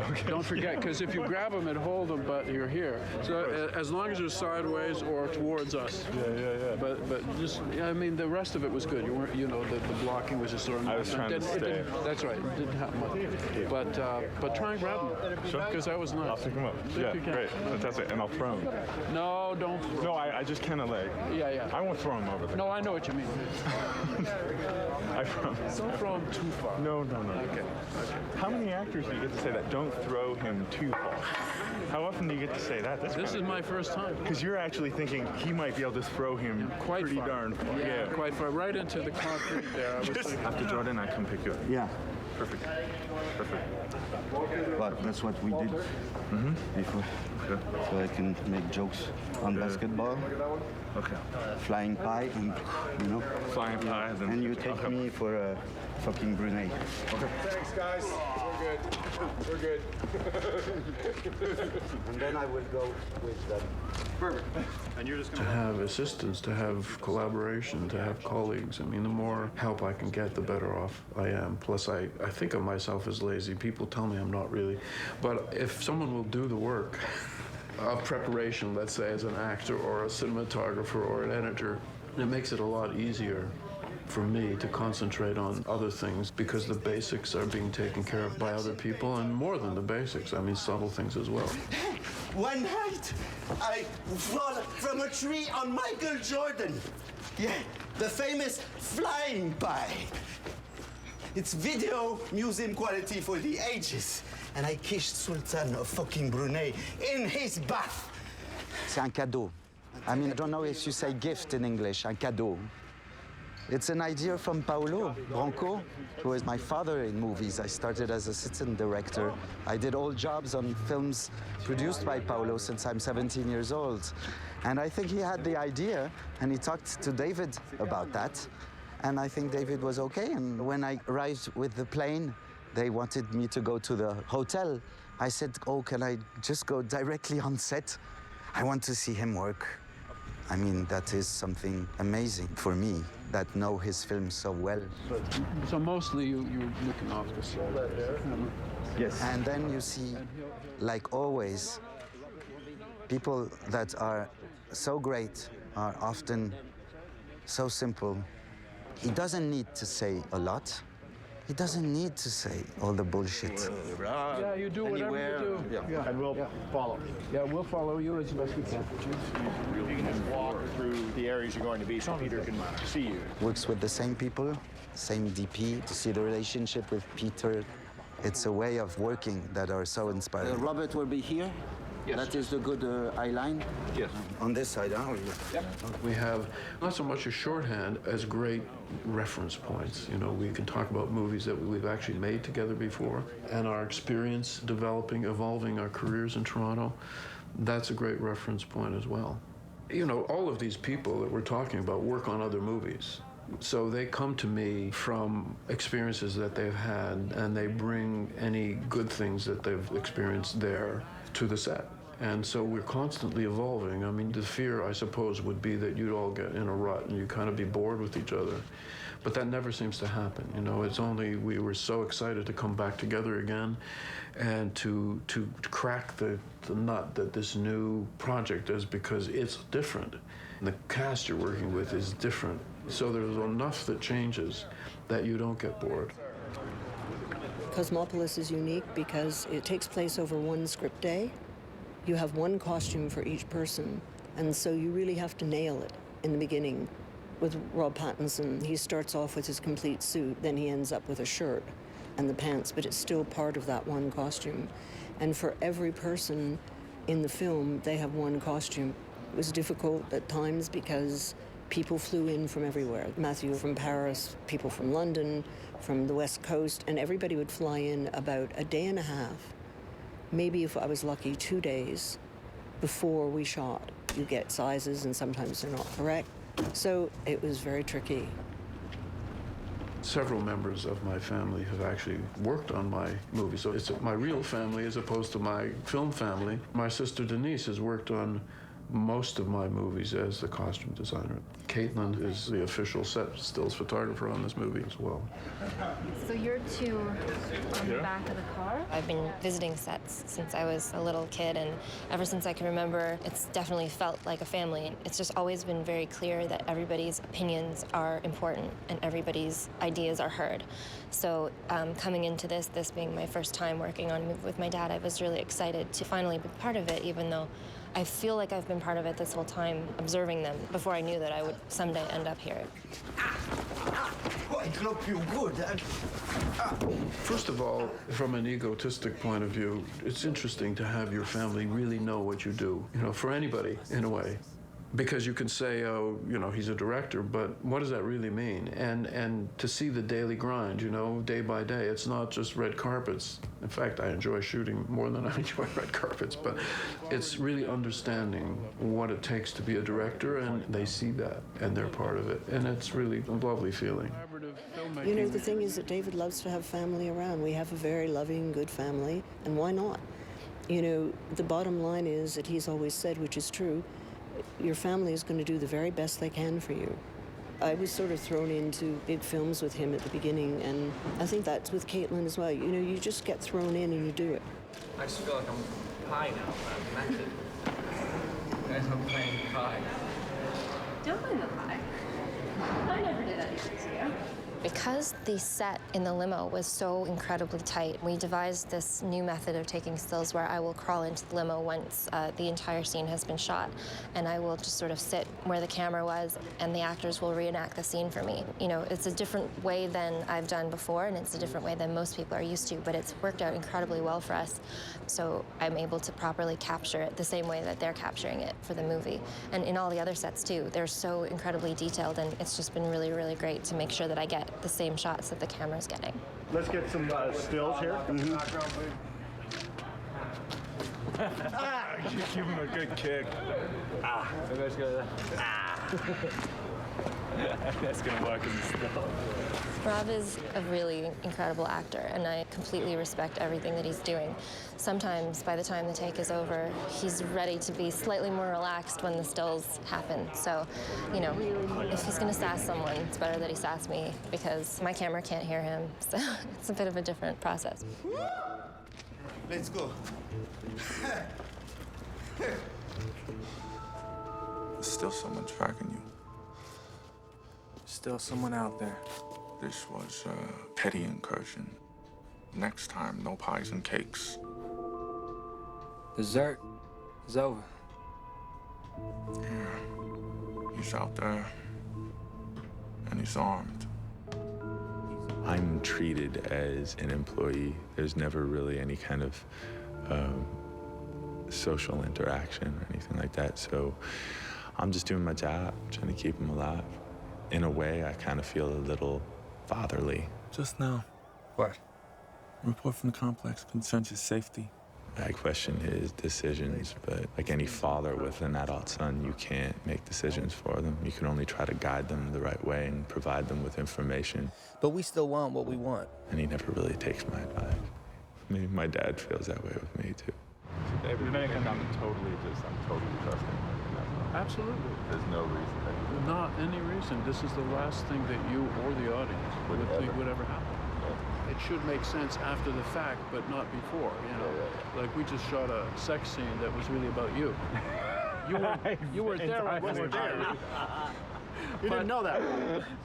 Okay. Don't forget, because if you grab him and hold him, but you're here, so as long as you're sideways or towards us. Yeah. But just, I mean, the rest of it was good. You weren't, you know, the blocking was just sort of. I was trying to stay. That's right. It didn't have much. But try and grab him. Sure. Because that was nice. I'll pick him up. Yeah, great. Fantastic. And I'll throw him. No, don't throw. No, I just kind of like. Yeah. I won't throw him over there. No, I know what you mean. I promise. Don't throw him too far. No. Okay. How many actors do you get to say that? Don't throw him too far. How often do you get to say that? This is my first time. Because you're actually thinking he might be able to throw him pretty darn far. Yeah, quite far. Right into the concrete there. I was thinking. After Jordan, I come pick you up. Yeah. Perfect. But that's what we did before. Okay. So I can make jokes on basketball. Okay. Flying pie, and you know. Flying pie. And you take me for a fucking Brunei. Okay. Thanks, guys. We're good. We're good. And then I will go with them. Perfect. And you're just To have assistants, to have collaboration, to have colleagues. I mean, the more help I can get, the better off I am. Plus, I think of myself as lazy. People tell me I'm not really. But if someone will do the work of preparation, let's say, as an actor or a cinematographer or an editor, it makes it a lot easier for me to concentrate on other things because the basics are being taken care of by other people, and more than the basics, I mean subtle things as well. One night, I fall from a tree on Michael Jordan. Yeah, the famous flying pie. It's video museum quality for the ages. And I kissed Sultan of fucking Brunei in his bath. C'est un cadeau. I mean, I don't know if you say gift in English, un cadeau. It's an idea from Paolo Branco, who is my father in movies. I started as assistant director. I did all jobs on films produced by Paolo since I'm 17 years old. And I think he had the idea, and he talked to David about that. And I think David was okay. And when I arrived with the plane, they wanted me to go to the hotel. I said, oh, can I just go directly on set? I want to see him work. I mean, that is something amazing for me, that know his films so well. So mostly you're looking after that. Yes. And then you see, like always, people that are so great are often so simple. He doesn't need to say a lot. He doesn't need to say all the bullshit. Yeah, you do whatever you do. Yeah. And we'll follow. Yeah, we'll follow you as best we can. You can just walk through the areas you're going to be so Peter can see you. Works with the same people, same DP, to see the relationship with Peter. It's a way of working that are so inspiring. Robert will be here. Yes. That is the good eye line. Yes. On this side, huh? Yep. We have not so much a shorthand as great reference points. You know, we can talk about movies that we've actually made together before, and our experience developing, evolving our careers in Toronto. That's a great reference point as well. You know, all of these people that we're talking about work on other movies. So they come to me from experiences that they've had, and they bring any good things that they've experienced there to the set. And so we're constantly evolving. I mean, the fear, I suppose, would be that you'd all get in a rut and you kind of be bored with each other. But that never seems to happen. You know, it's only we were so excited to come back together again and to crack the nut that this new project is, because it's different. And the cast you're working with is different. So there's enough that changes that you don't get bored. Cosmopolis is unique because it takes place over one script day. You have one costume for each person, and so you really have to nail it in the beginning. With Rob Pattinson, he starts off with his complete suit, then he ends up with a shirt and the pants, but it's still part of that one costume. And for every person in the film, they have one costume. It was difficult at times because people flew in from everywhere. Matthew from Paris, people from London, from the West Coast, and everybody would fly in about a day and a half, maybe if I was lucky, 2 days before we shot. You get sizes and sometimes they're not correct. So it was very tricky. Several members of my family have actually worked on my movie, so it's my real family as opposed to my film family. My sister Denise has worked on most of my movies as the costume designer. Caitlin is the official set stills photographer on this movie as well. So you're two on the back of the car? I've been visiting sets since I was a little kid, and ever since I can remember, it's definitely felt like a family. It's just always been very clear that everybody's opinions are important and everybody's ideas are heard. So coming into this being my first time working on a movie with my dad, I was really excited to finally be part of it, even though I feel like I've been been part of it this whole time, observing them, before I knew that I would someday end up here. Oh, I drop you good. First of all, from an egotistic point of view, it's interesting to have your family really know what you do, you know, for anybody, in a way. Because you can say, oh, you know, he's a director, but what does that really mean? And to see the daily grind, you know, day by day, it's not just red carpets. In fact, I enjoy shooting more than I enjoy red carpets, but it's really understanding what it takes to be a director, and they see that, and they're part of it, and it's really a lovely feeling. You know, the thing is that David loves to have family around. We have a very loving, good family, and why not? You know, the bottom line is that he's always said, which is true, your family is going to do the very best they can for you. I was sort of thrown into big films with him at the beginning, and I think that's with Caitlin as well. You know, you just get thrown in and you do it. I just feel like I'm high now. I'm connected. Guys, I'm playing high. Don't mind the pie. I never did anything to you. Because the set in the limo was so incredibly tight, we devised this new method of taking stills where I will crawl into the limo once the entire scene has been shot, and I will just sort of sit where the camera was, and the actors will reenact the scene for me. You know, it's a different way than I've done before, and it's a different way than most people are used to, but it's worked out incredibly well for us, so I'm able to properly capture it the same way that they're capturing it for the movie. And in all the other sets, too, they're so incredibly detailed, and it's just been really, really great to make sure that I get the same shots that the camera's getting. Let's get some stills here. Give him a good kick. Everybody's gonna. That's gonna work in the still. Rob is a really incredible actor, and I completely respect everything that he's doing. Sometimes, by the time the take is over, he's ready to be slightly more relaxed when the stills happen. So, you know, if he's gonna sass someone, it's better that he sass me, because my camera can't hear him, so it's a bit of a different process. Let's go. There's still someone tracking you. Still someone out there. This was a petty incursion. Next time, no pies and cakes. Dessert is over. Yeah. He's out there, and he's armed. I'm treated as an employee. There's never really any kind of social interaction or anything like that. So I'm just doing my job, trying to keep him alive. In a way, I kind of feel a little fatherly. Just now. What? Report from the complex concerns his safety. I question his decisions, but like any father with an adult son, you can't make decisions for them. You can only try to guide them the right way and provide them with information. But we still want what we want. And he never really takes my advice. Maybe my dad feels that way with me, too. I'm totally trusting. Absolutely. There's no reason that you Not any reason. This is the last thing that you or the audience would think would ever happen. It should make sense after the fact, but not before, you know. Like, we just shot a sex scene that was really about you. You weren't there when we were there. You didn't know that.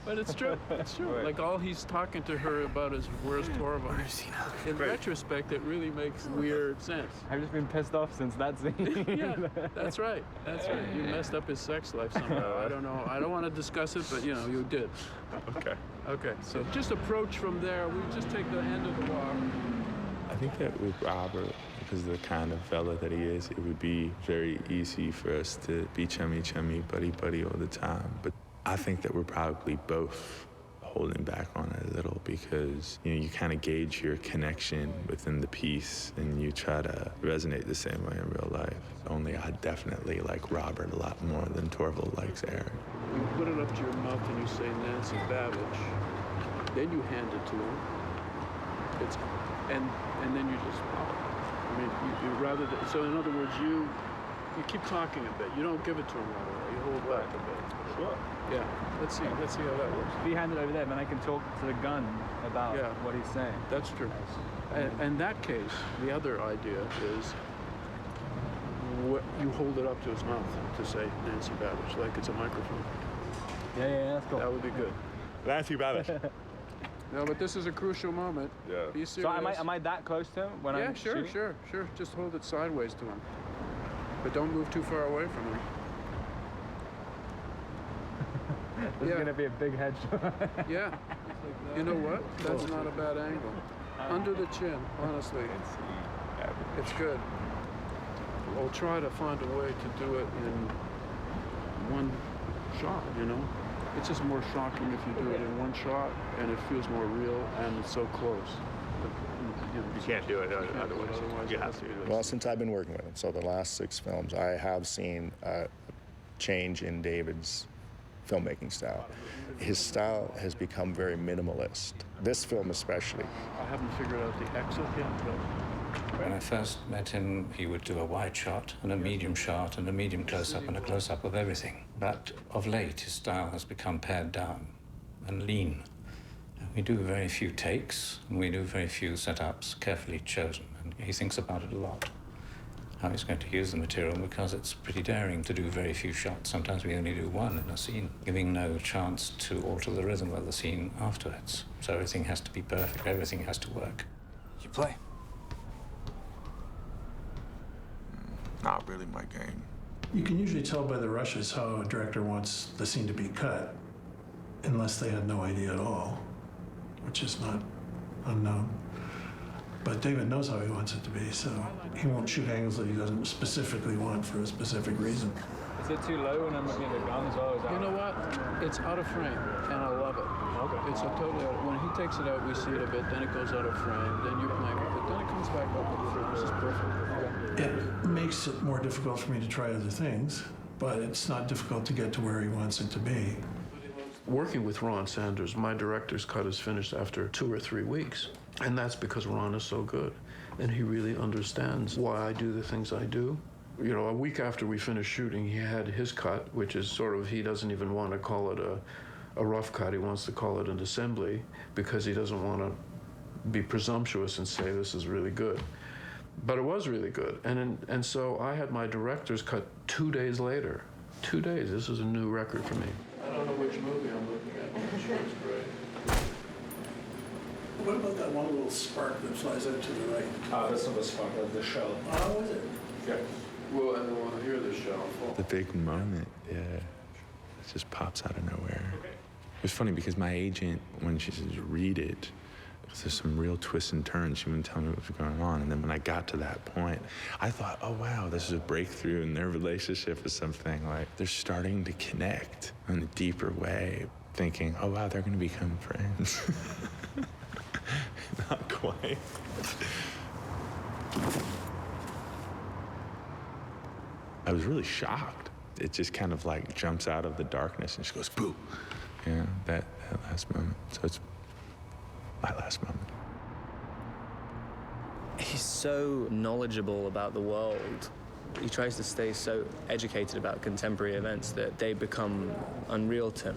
But it's true. It's true. Right. Like, all he's talking to her about is, where's Torvald? Where's he now? In retrospect, it really makes weird sense. I've just been pissed off since that scene. Yeah, that's right. That's right. You messed up his sex life somehow. I don't know. I don't want to discuss it, but, you know, you did. Okay. Okay, so just approach from there. We just take the end of the walk. I think that with Robert, because of the kind of fella that he is, it would be very easy for us to be chummy, buddy all the time. But I think that we're probably both holding back on it a little because, you know, you kind of gauge your connection within the piece and you try to resonate the same way in real life. Only I definitely like Robert a lot more than Torvald likes Eric. You put it up to your mouth and you say Nancy Babbage. Then you hand it to him. And then you just, I mean, you rather than, so in other words, you keep talking a bit. You don't give it to him right away. You hold back a bit. Sure. Yeah. Let's see how that works. Be handed over there, then I can talk to the gun about what he's saying. That's true. And in that case, the other idea is you hold it up to his mouth to say Nancy Babbage, like it's a microphone. Yeah, that's cool. That would be good. Nancy Babbage. No, but this is a crucial moment. Yeah. Be serious. So am I that close to him when I'm shooting? shooting? Sure. Just hold it sideways to him. But don't move too far away from him. This is gonna be a big headshot. Yeah. You know what? That's not a bad angle. Under the chin, honestly. It's good. I'll try to find a way to do it in one shot, you know? It's just more shocking if you do it in one shot and it feels more real and it's so close. You can't do it otherwise. You have to. Well, since I've been working with him, so the last 6 films, I have seen a change in David's filmmaking style. His style has become very minimalist. This film especially. I haven't figured out the exit yet, but... When I first met him, he would do a wide shot and a medium shot and a medium close-up and a close-up of everything. But of late, his style has become pared down and lean. We do very few takes, and we do very few setups, carefully chosen. And he thinks about it a lot, how he's going to use the material, because it's pretty daring to do very few shots. Sometimes we only do one in a scene, giving no chance to alter the rhythm of the scene afterwards. So everything has to be perfect, everything has to work. You play? Not really my game. You can usually tell by the rushes how a director wants the scene to be cut, unless they had no idea at all, which is not unknown. But David knows how he wants it to be, so he won't shoot angles that he doesn't specifically want for a specific reason. Is it too low when I'm looking at the gun as well? You know what? It's out of frame, and I love it. Okay. It's a totally out of, when he takes it out, we see it a bit, then it goes out of frame, then you're playing with it, then it comes back up a little bit, which is perfect. It makes it more difficult for me to try other things, but it's not difficult to get to where he wants it to be. Working with Ron Sanders, my director's cut is finished after 2 or 3 weeks. And that's because Ron is so good. And he really understands why I do the things I do. You know, a week after we finished shooting, he had his cut, which is sort of, he doesn't even want to call it a rough cut. He wants to call it an assembly because he doesn't want to be presumptuous and say this is really good. But it was really good. And so I had my director's cut 2 days later. 2 days, this is a new record for me. I don't know which movie I'm looking at. I'm sure it's great. What about that one little spark that flies out to the right? That's not the spark, that's the shell. Oh, is it? Yeah. Well, and then we'll hear the shell fall. The big moment, yeah. It just pops out of nowhere. It was funny because my agent, when she says read it, there's some real twists and turns. She wouldn't tell me what was going on. And then when I got to that point, I thought, oh, wow, this is a breakthrough in their relationship or something. Like, they're starting to connect in a deeper way, thinking, oh, wow, they're going to become friends. Not quite. I was really shocked. It just kind of like jumps out of the darkness and just goes, boo. Yeah, that last moment. So it's my last moment. He's so knowledgeable about the world. He tries to stay so educated about contemporary events that they become unreal to him.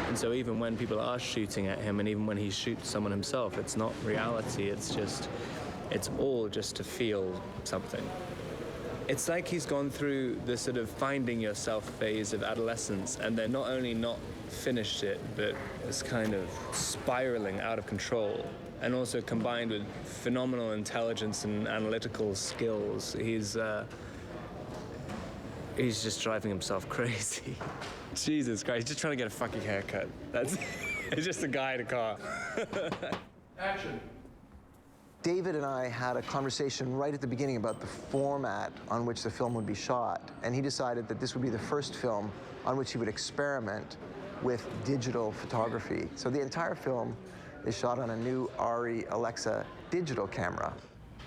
And so even when people are shooting at him, and even when he shoots someone himself, it's not reality, it's all just to feel something. It's like he's gone through the sort of finding yourself phase of adolescence, and they're not only not finished it, but it's kind of spiraling out of control. And also combined with phenomenal intelligence and analytical skills, he's just driving himself crazy. Jesus Christ, he's just trying to get a fucking haircut. It's just a guy in a car. Action. David and I had a conversation right at the beginning about the format on which the film would be shot, and he decided that this would be the first film on which he would experiment with digital photography. So the entire film is shot on a new ARRI Alexa digital camera.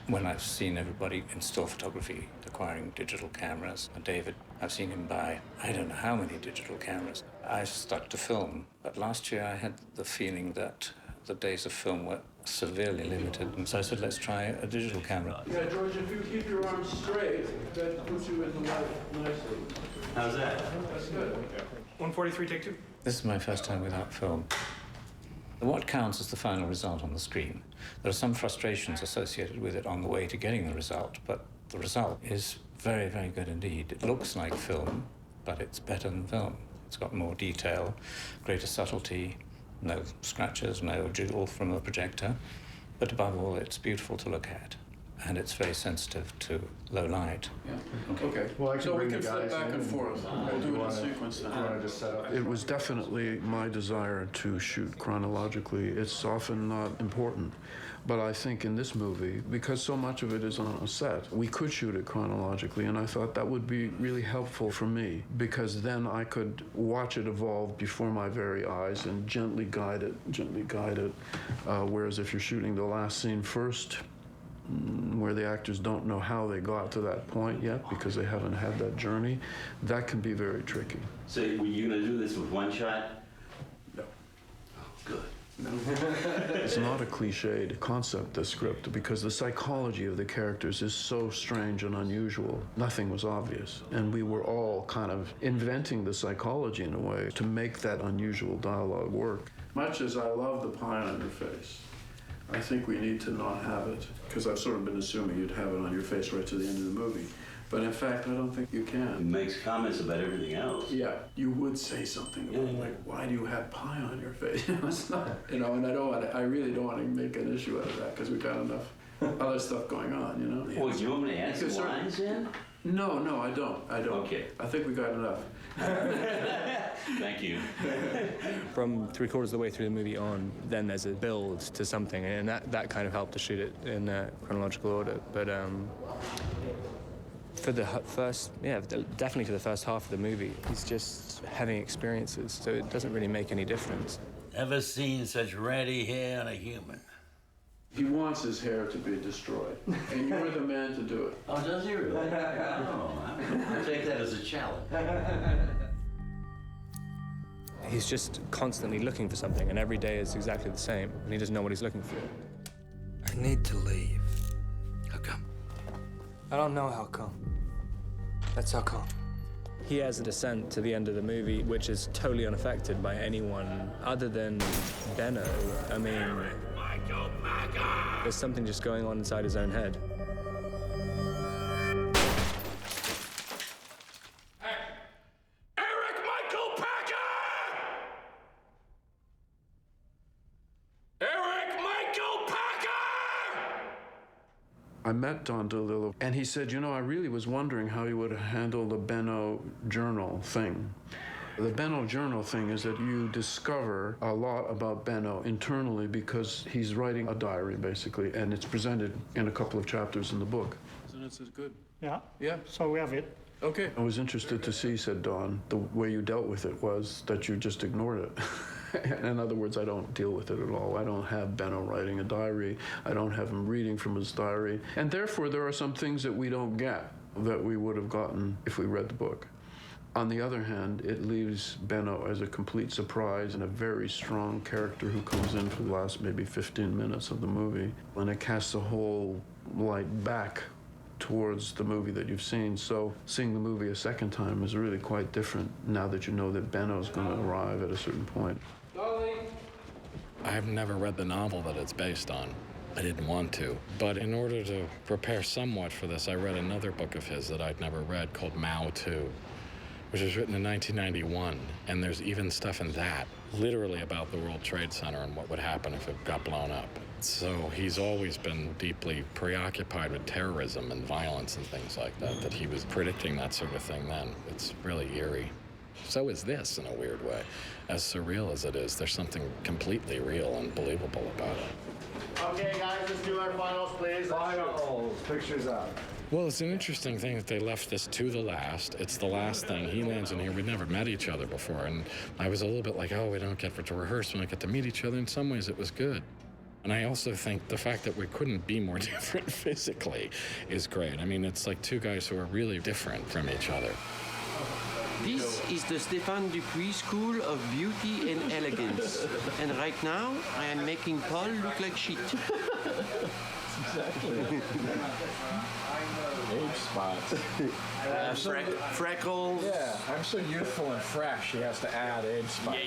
When I've seen everybody in still photography acquiring digital cameras, and David, I've seen him buy I don't know how many digital cameras. I stuck to film, but last year I had the feeling that the days of film were severely limited, and so I said, let's try a digital camera. Yeah, George, if you keep your arms straight, that puts you in the light nicely. How's that? That's good. 143, take 2. This is my first time without film. What counts is the final result on the screen. There are some frustrations associated with it on the way to getting the result, but the result is very, very good indeed. It looks like film, but it's better than film. It's got more detail, greater subtlety, no scratches, no jiggle from the projector, but above all, it's beautiful to look at. and it's very sensitive to low light. Yeah. Okay. Well, I can so we bring can the flip guys back in and forth. We'll do it in sequence then. It was definitely my desire to shoot chronologically. It's often not important. But I think in this movie, because so much of it is on a set, we could shoot it chronologically, and I thought that would be really helpful for me, because then I could watch it evolve before my very eyes and gently guide it. Whereas if you're shooting the last scene first, where the actors don't know how they got to that point yet because they haven't had that journey, that can be very tricky. So were you going to do this with one shot? No. Oh, good. It's not a cliched concept, the script, because the psychology of the characters is so strange and unusual. Nothing was obvious. And we were all kind of inventing the psychology in a way to make that unusual dialogue work. Much as I love the pie on your face, I think we need to not have it, because I've sort of been assuming you'd have it on your face right to the end of the movie. But in fact, I don't think you can. He makes comments about everything else. Yeah, you would say something like, why do you have pie on your face? It's not, and I really don't want to make an issue out of that, because we've got enough other stuff going on, Well, do you want me to add some lines in? No, I don't. Okay. I think we got enough. Thank you. From 3/4 of the way through the movie on, then there's a build to something, and that kind of helped to shoot it in chronological order. But for the first, definitely for the first half of the movie, he's just having experiences, so it doesn't really make any difference. Ever seen such ratty hair on a human? He wants his hair to be destroyed, and you're the man to do it. Oh, does he really? Oh, I'll take that as a challenge. He's just constantly looking for something, and every day is exactly the same, and he doesn't know what he's looking for. I need to leave. How come? I don't know how come. That's how come. He has a descent to the end of the movie, which is totally unaffected by anyone other than Benno. I mean, there's something just going on inside his own head. I met Don DeLillo, and he said, I really was wondering how he would handle the Benno journal thing. The Benno journal thing is that you discover a lot about Benno internally because he's writing a diary, basically, and it's presented in a couple of chapters in the book. Isn't it as good? Yeah. Yeah. So we have it. Okay. I was interested to see, said Don, the way you dealt with it was that you just ignored it. In other words, I don't deal with it at all. I don't have Benno writing a diary. I don't have him reading from his diary. And therefore, there are some things that we don't get that we would have gotten if we read the book. On the other hand, it leaves Benno as a complete surprise and a very strong character who comes in for the last maybe 15 minutes of the movie. And it casts the whole light back towards the movie that you've seen. So seeing the movie a second time is really quite different now that you know that Benno's going to arrive at a certain point. I've never read the novel that it's based on. I didn't want to. But in order to prepare somewhat for this, I read another book of his that I'd never read called Mao 2, which was written in 1991. And there's even stuff in that, literally about the World Trade Center and what would happen if it got blown up. So he's always been deeply preoccupied with terrorism and violence and things like that, that he was predicting that sort of thing then. It's really eerie. So is this, in a weird way. As surreal as it is, there's something completely real and believable about it. Okay, guys, let's do our finals, please. Finals. Pictures up. Well, it's an interesting thing that they left this to the last. It's the last thing. He lands in here. We'd never met each other before, and I was a little bit like, oh, we don't get to rehearse, we don't get to meet each other. In some ways, it was good. And I also think the fact that we couldn't be more different physically is great. I mean, it's like two guys who are really different from each other. This is the Stéphane Dupuis School of Beauty and Elegance. And right now, I am making Paul look like shit. Exactly. Age spots. Freckles. Yeah, I'm so youthful and fresh, he has to add age spots.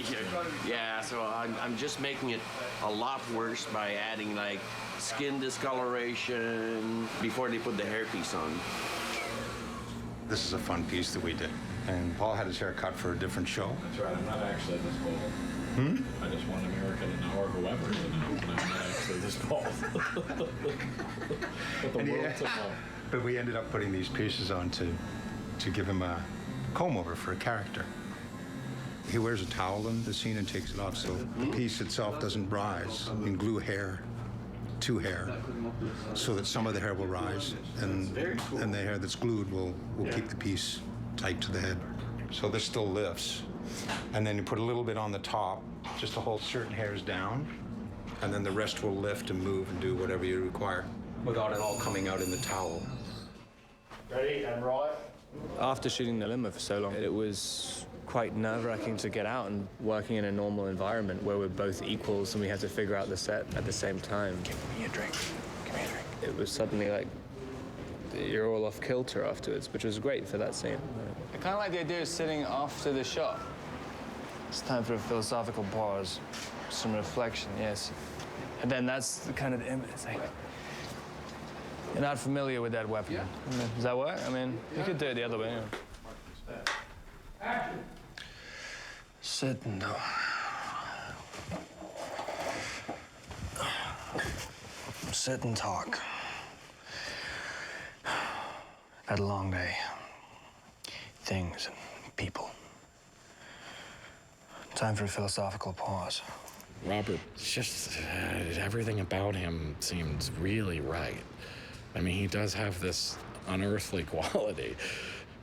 Yeah, so I'm just making it a lot worse by adding, like, skin discoloration before they put the hairpiece on. this is a fun piece that we did. And Paul had his hair cut for a different show. That's right, I'm not actually this bald. I just want America to know, or whoever to know, that I'm not actually this bald. But the world to know. But we ended up putting these pieces on to give him a comb-over for a character. He wears a towel in the scene and takes it off, so the piece itself doesn't rise. You can glue hair to hair so that some of the hair will rise, and the hair that's glued will keep the piece tight to the head. So this still lifts. And then you put a little bit on the top just to hold certain hairs down, and then the rest will lift and move and do whatever you require without it all coming out in the towel. Ready, and roll it. After shooting the limo for so long, it was quite nerve-wracking to get out and working in a normal environment where we're both equals and we had to figure out the set at the same time. Give me a drink. Give me a drink. It was suddenly like you're all off kilter afterwards, which was great for that scene. I kind of like the idea of sitting after the shot. It's time for a philosophical pause, some reflection, yes. And then that's the kind of the image. It's like, you're not familiar with that weapon. Yeah. Does that work? I mean, you could do it the other way. Action. Sit and sit and talk. Had a long day. Things and people. Time for a philosophical pause. Robert, just everything about him seems really right. I mean, he does have this unearthly quality.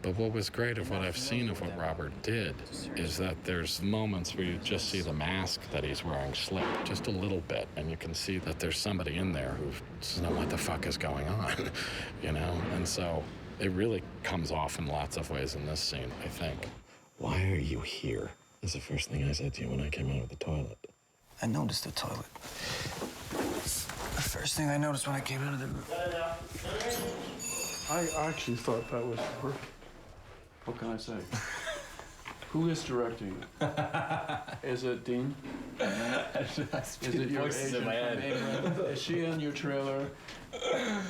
But what was great of what I've seen of what Robert did is that there's moments where you just see the mask that he's wearing slip just a little bit, and you can see that there's somebody in there who doesn't know what the fuck is going on, you know? And so it really comes off in lots of ways in this scene, I think. Why are you here? That's the first thing I said to you when I came out of the toilet. I noticed the toilet. The first thing I noticed when I came out of the room. I actually thought that was perfect. What can I say? Who is directing? Is it Dean? Is it your agent from England? Is she in your trailer? That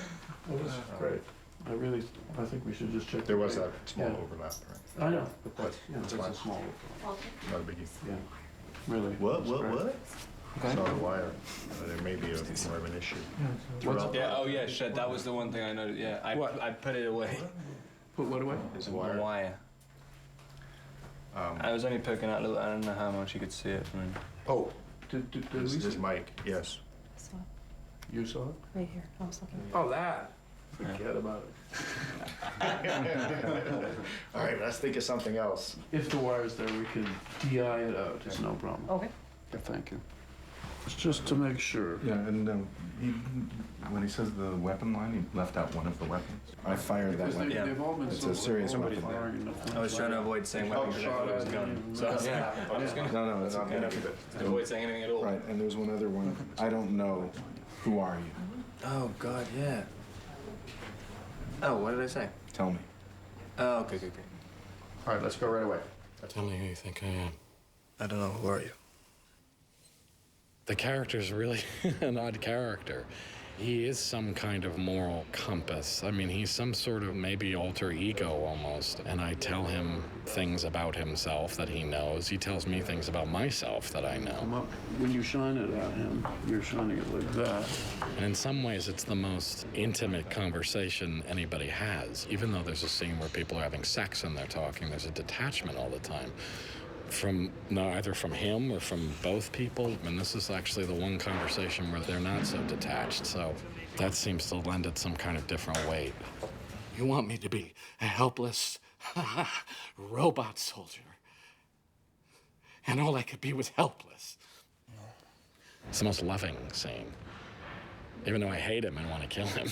was great. I think we should just check. There was that small overlap, right? I know, but that's, It's a fine. small overlap. Not a biggie. Yeah, really. What? That's great. Okay. Saw the wire. There may be more of an issue. Yeah, oh yeah, shit, that was the one thing I noticed. Yeah, I put it away. Put what away? Is The wire. wire. I was only poking out a little, I don't know how much you could see it from. Oh, Did this we is see? Mike, yes. You saw it? Right here. I was looking. Oh, that. Forget about it. All right, let's think of something else. If the wire's there, we can DI it out. It's no problem. Okay. Yeah, thank you. It's just to make sure. Yeah, and when he says the weapon line, he left out one of the weapons. I fired that Because one. they've all been It's so a serious somebody weapon. firing in the I was trying to avoid saying weapon because I thought it was a gun. So yeah, I'm just gonna No, it's okay. avoid saying anything at all. Right, and there's one other one. I don't know. Who are you? Oh God, yeah. Oh, what did I say? Tell me. Oh, okay. All right, let's go right away. Tell me who you think I am. I don't know. Who are you? The character's really an odd character. He is some kind of moral compass. I mean, he's some sort of maybe alter ego almost. And I tell him things about himself that he knows. He tells me things about myself that I know. When you shine it at him, you're shining it like that. And in some ways, it's the most intimate conversation anybody has. Even though there's a scene where people are having sex and they're talking, there's a detachment all the time. Either from him or from both people. And this is actually the one conversation where they're not so detached. So that seems to lend it some kind of different weight. You want me to be a helpless robot soldier. And all I could be was helpless. It's the most loving scene. Even though I hate him and want to kill him.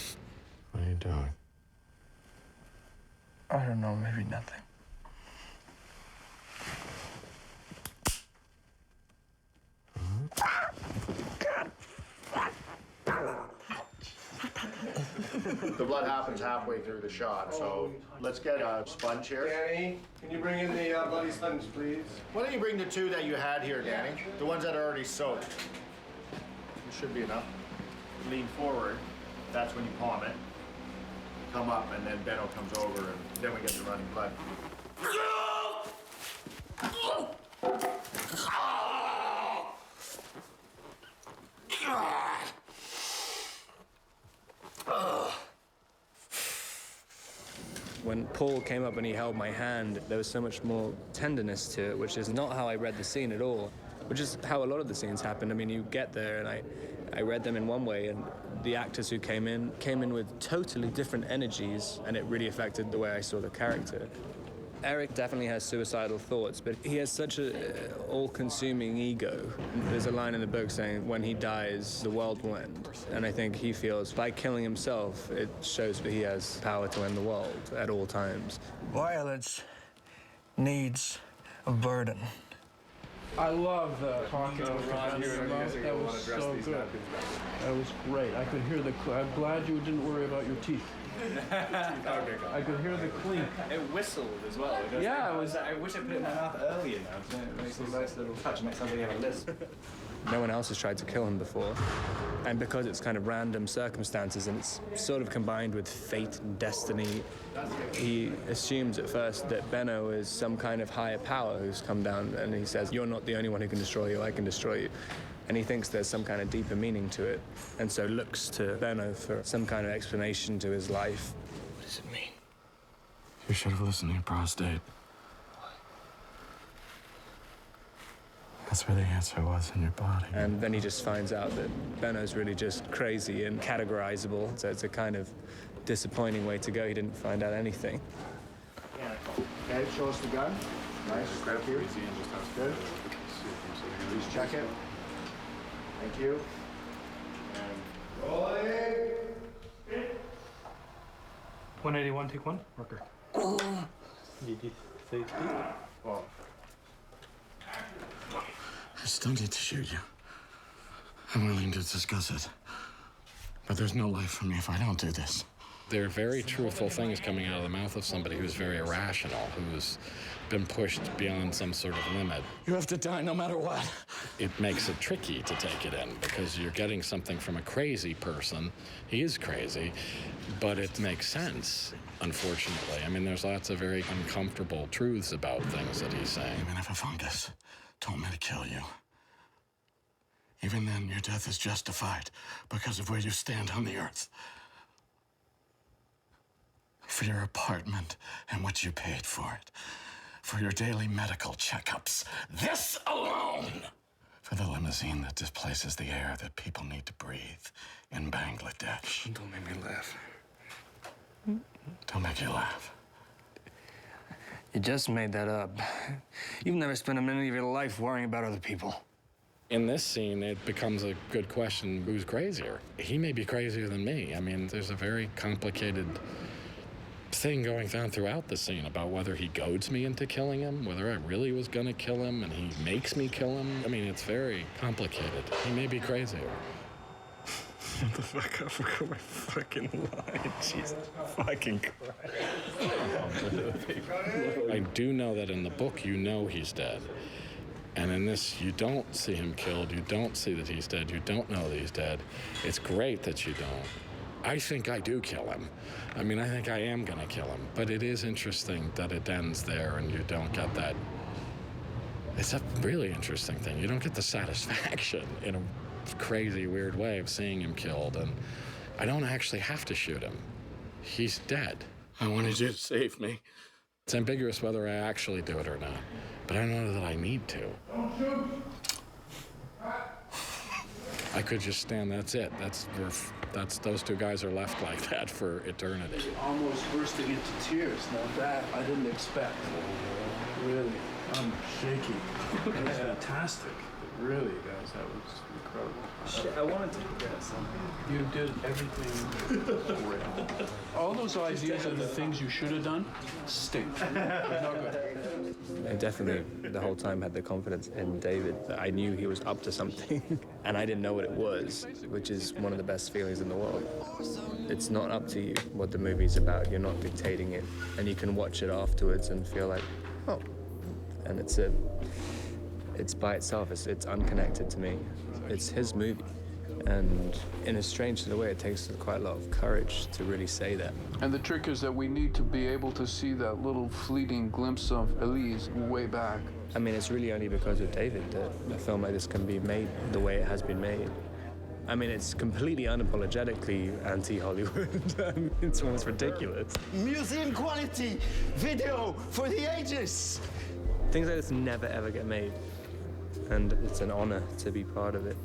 What are you doing? I don't know. Maybe nothing. The blood happens halfway through the shot, so let's get a sponge here. Danny, can you bring in the bloody sponge, please? Why don't you bring the two that you had here, Danny? The ones that are already soaked. It should be enough. Lean forward. That's when you palm it. come up, and then Benno comes over, and then we get the running blood. When Paul came up and he held my hand, there was so much more tenderness to it, which is not how I read the scene at all, which is how a lot of the scenes happen. I mean, you get there, and I read them in one way, and the actors who came in with totally different energies, and it really affected the way I saw the character. Eric definitely has suicidal thoughts, but he has such an all-consuming ego. There's a line in the book saying, when he dies, the world will end. And I think he feels by killing himself, it shows that he has power to end the world at all times. Violence needs a burden. I love the talking about here. That was so good. That was great. I could hear I'm glad you didn't worry about your teeth. I could hear the clink. It whistled as well. Yeah, I wish I put it in my mouth earlier now. It makes a nice little touch. It makes somebody have a lisp. No one else has tried to kill him before. And because it's kind of random circumstances and it's sort of combined with fate and destiny, he assumes at first that Benno is some kind of higher power who's come down, and he says, you're not the only one who can destroy you, I can destroy you. And he thinks there's some kind of deeper meaning to it, and so looks to Benno for some kind of explanation to his life. What does it mean? You should have listened to your prostate. That's where the answer was, in your body. And then he just finds out that Benno's really just crazy and categorizable, so it's a kind of disappointing way to go. He didn't find out anything. Okay, show us the gun. Nice. Grab here. Good. Please check it. Thank you. And rolling. 181, take one. Marker. Did you say speed? Oh. I still need to shoot you. I'm willing to discuss it. But there's no life for me if I don't do this. There are very truthful things coming out of the mouth of somebody who's very irrational, who's been pushed beyond some sort of limit. You have to die no matter what. It makes it tricky to take it in because you're getting something from a crazy person. He is crazy, but it makes sense, unfortunately. I mean, there's lots of very uncomfortable truths about things that he's saying. Even if a fungus told me to kill you, even then your death is justified because of where you stand on the earth. For your apartment and what you paid for it. For your daily medical checkups. This alone! For the limousine that displaces the air that people need to breathe in Bangladesh. Don't make me laugh. Don't make you laugh. You just made that up. You've never spent a minute of your life worrying about other people. In this scene, it becomes a good question, who's crazier? He may be crazier than me. I mean, there's a very complicated thing going on throughout the scene about whether he goads me into killing him, whether I really was gonna kill him and he makes me kill him. I mean, it's very complicated. He may be crazier. What the fuck? I forgot my fucking line. Jesus fucking Christ. I do know that in the book, you know he's dead. And in this, you don't see him killed. You don't see that he's dead. You don't know that he's dead. It's great that you don't. I think I do kill him. I mean, I think I am gonna kill him. But it is interesting that it ends there and you don't get that. It's a really interesting thing. You don't get the satisfaction in a crazy, weird way of seeing him killed. And I don't actually have to shoot him. He's dead. I wanted you to save me. It's ambiguous whether I actually do it or not. But I don't know that I need to. I could just stand, that's it. Those two guys are left like that for eternity. Almost bursting into tears. Now that I didn't expect. Really, I'm shaking. It was fantastic. Really, guys, that was incredible. Shit, I wanted to forget something. You did everything great. All those ideas of the things you should have done stink. They're not good. I definitely, the whole time, had the confidence in David that I knew he was up to something, and I didn't know what it was, which is one of the best feelings in the world. It's not up to you what the movie's about. You're not dictating it, and you can watch it afterwards and feel like, oh, and it's by itself. It's unconnected to me. It's his movie. And in a strange sort of way, it takes quite a lot of courage to really say that. And the trick is that we need to be able to see that little fleeting glimpse of Elise way back. I mean, it's really only because of David that a film like this can be made the way it has been made. I mean, it's completely unapologetically anti-Hollywood. I mean, it's almost ridiculous. Museum quality video for the ages. Things like this never, ever get made. And it's an honor to be part of it.